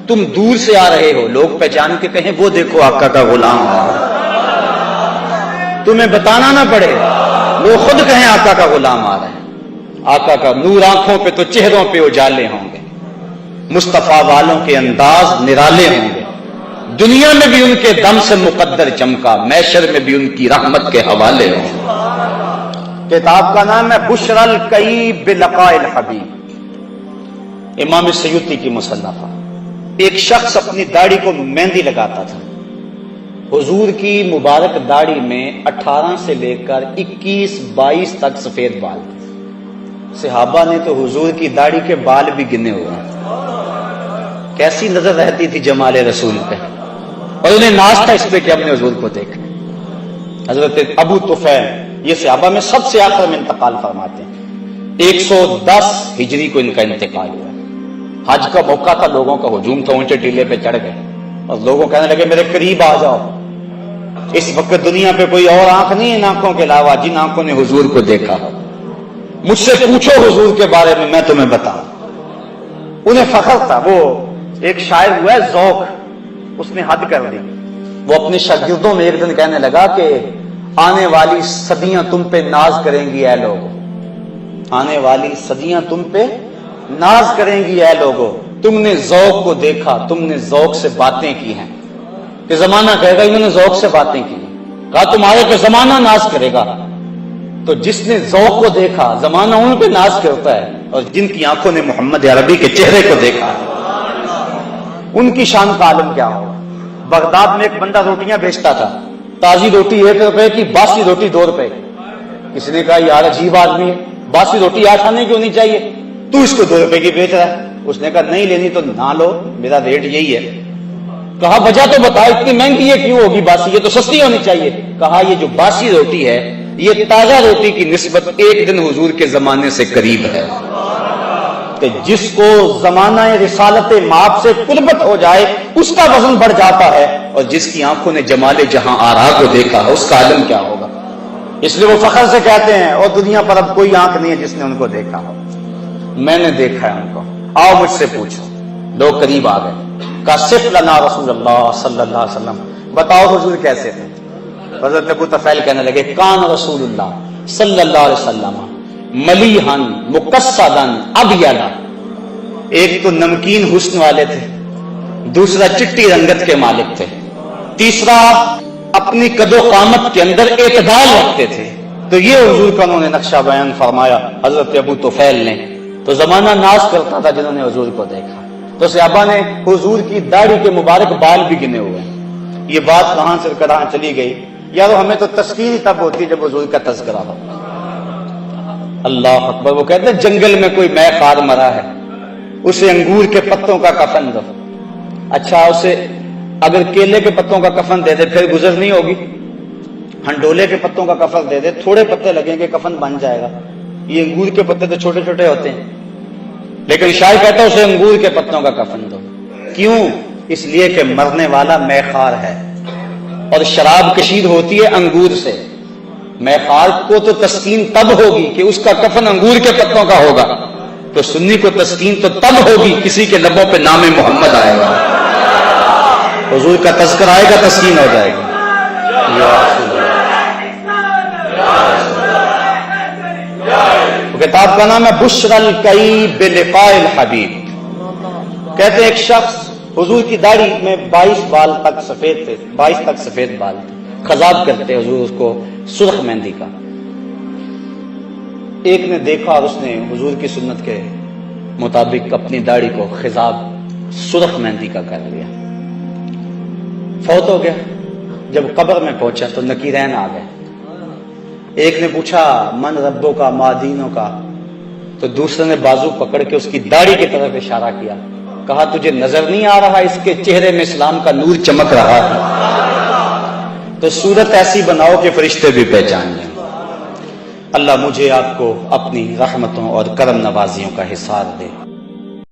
تم دور سے آ رہے ہو لوگ پہچان کے کہیں وہ دیکھو آقا کا غلام آ رہا ہے، تمہیں بتانا نہ پڑے، وہ خود کہیں آقا کا غلام آ رہا ہے۔ آقا کا نور آنکھوں پہ تو چہروں پہ اجالے ہوں گے، مصطفیٰ والوں کے انداز نرالے ہوں گے، دنیا میں بھی ان کے دم سے مقدر چمکا، محشر میں بھی ان کی رحمت کے حوالے ہوں گے۔ کتاب کا نام ہے بشر الکئی بلقاء الحبیب، امام سیوطی کی مصنفہ۔ ایک شخص اپنی داڑھی کو مہندی لگاتا تھا، حضور کی مبارک داڑھی میں 18 سے لے کر 21-22 تک سفید بال تھے۔ صحابہ نے تو حضور کی داڑھی کے بال بھی گنے ہوئے ہیں۔ کیسی نظر رہتی تھی جمال رسول پہ، اور انہیں ناز تھا اس پہ کہ ہم نے حضور کو دیکھا۔ حضرت ابو طفیل یہ صحابہ میں سب سے آخر میں انتقال فرماتے ہیں، 110 ہجری کو ان کا انتقال ہوا۔ حج کا موقع تھا، لوگوں کا ہجوم تھا، اونچے ٹیلے پہ چڑھ گئے اور لوگوں کہنے لگے میرے قریب آ جاؤ، اس وقت دنیا پہ کوئی اور آنکھ نہیں ان آنکھوں کے علاوہ جن آنکھوں نے حضور کو دیکھا، مجھ سے پوچھو حضور کے بارے میں تمہیں بتاؤں۔ انہیں فخر تھا، وہ ایک شاعر ہوا ہے ذوق، اس نے حد کر دی۔ وہ اپنے شاگردوں میں ایک دن کہنے لگا کہ آنے والی صدیاں تم پہ ناز کریں گی اے لوگو، آنے والی صدیاں تم پہ ناز کریں گی اے لوگو، تم نے ذوق کو دیکھا، تم نے ذوق سے باتیں کی ہیں، کہ زمانہ کہے گا انہوں نے ذوق سے باتیں کی، کہا تمہارے پہ زمانہ ناز کرے گا، تو جس نے ذوق کو دیکھا زمانہ ان پہ ناز کرتا ہے، اور جن کی آنکھوں نے محمد عربی کے چہرے کو دیکھا ان کی شان کا عالم کیا ہوگا۔ بغداد میں ایک بندہ روٹیاں بیچتا تھا، تازی روٹی 1 روپے کی، باسی روٹی 2 روپے کی۔ کسی نے کہا یار عجیب آدمی ہے، باسی روٹی 8 آنے کی ہونی چاہیے، تو اس کو 2 روپے کی بیچ رہا ہے۔ اس نے کہا نہیں لینی تو نہ لو، میرا ریٹ یہی ہے۔ کہا وجہ تو بتا، اتنی مہنگی یہ کیوں ہوگی باسی، یہ تو سستی ہونی چاہیے۔ کہا یہ جو باسی روٹی ہے یہ تازہ روٹی کی نسبت 1 دن حضور کے زمانے سے قریب ہے، کہ جس کو زمانہ رسالت مآب سے قربت ہو جائے اس کا وزن بڑھ جاتا ہے، اور جس کی آنکھوں نے جمال جہاں آرا کو دیکھا اس کا عالم کیا ہوگا۔ اس لیے وہ فخر سے کہتے ہیں اور دنیا پر اب کوئی آنکھ نہیں ہے جس نے ان کو دیکھا ہو، میں نے دیکھا ہے ان کو، آؤ مجھ سے پوچھو۔ لوگ قریب آ گئے، کہا صف لنا رسول اللہ صلی اللہ علیہ وسلم، بتاؤ حضور کیسے تھے۔ حضرت ابو طفیل کہنے لگے کان رسول اللہ صلی اللہ علیہ وسلم ملیحن مقصدن ابیض، ایک تو نمکین حسن والے تھے، دوسرا چٹی رنگت کے مالک تھے، تیسرا اپنی قد و قامت کے اندر اعتدال رکھتے تھے۔ تو یہ حضور کا انہوں نے نقشہ بیان فرمایا حضرت ابو طفیل نے۔ تو زمانہ ناز کرتا تھا جنہوں نے حضور کو دیکھا۔ تو صحابہ نے حضور کی داڑھی کے مبارک بال بھی گنے ہوئے ہیں۔ یہ بات کہاں سے کہاں چلی گئی یارو، ہمیں تو تسکین ہی تب ہوتی جب حضور کا تذکرہ ہو۔ اللہ اکبر۔ وہ کہتے ہیں جنگل میں کوئی مے خار مرا ہے، اسے انگور کے پتوں کا کفن دو۔ اچھا اسے اگر کیلے کے پتوں کا کفن دے دے پھر گزر نہیں ہوگی، ہنڈولے کے پتوں کا کفن دے دے تھوڑے پتے لگیں گے کفن بن جائے گا۔ یہ انگور کے پتے تو چھوٹے چھوٹے ہوتے ہیں، لیکن شاعر کہتا ہے اسے انگور کے پتوں کا کفن دو۔ کیوں؟ اس لیے کہ مرنے والا مے خار ہے، اور شراب کشید ہوتی ہے انگور سے۔ مے خار کو تو تسکین تب ہوگی کہ اس کا کفن انگور کے پتوں کا ہوگا، تو سنی کو تسکین تو تب ہوگی کسی کے لبوں پہ نام محمد آئے گا، حضور کا تذکر آئے گا، تسکین ہو جائے گی۔ کتاب کا نام ہے بشر الکئی بلقاء الحبیب۔ کہتے ہیں ایک شخص حضور کی داڑھی میں 22 بال تک سفید تھے، 22 تک سفید بال تھے، خضاب کرتے حضور اس کو سرخ مہندی کا۔ ایک نے دیکھا اور اس نے حضور کی سنت کے مطابق اپنی داڑھی کو خضاب سرخ مہندی کا کر لیا، فوت ہو گیا۔ جب قبر میں پہنچا تو نکیرین آ گئے۔ ایک نے پوچھا من ربوں کا مادینوں کا، تو دوسرے نے بازو پکڑ کے اس کی داڑھی کی طرف اشارہ کیا، کہا تجھے نظر نہیں آ رہا اس کے چہرے میں اسلام کا نور چمک رہا ہے؟ تو صورت ایسی بناؤ کہ فرشتے بھی پہچان جائیں۔ اللہ مجھے آپ کو اپنی رحمتوں اور کرم نوازیوں کا حصار دے۔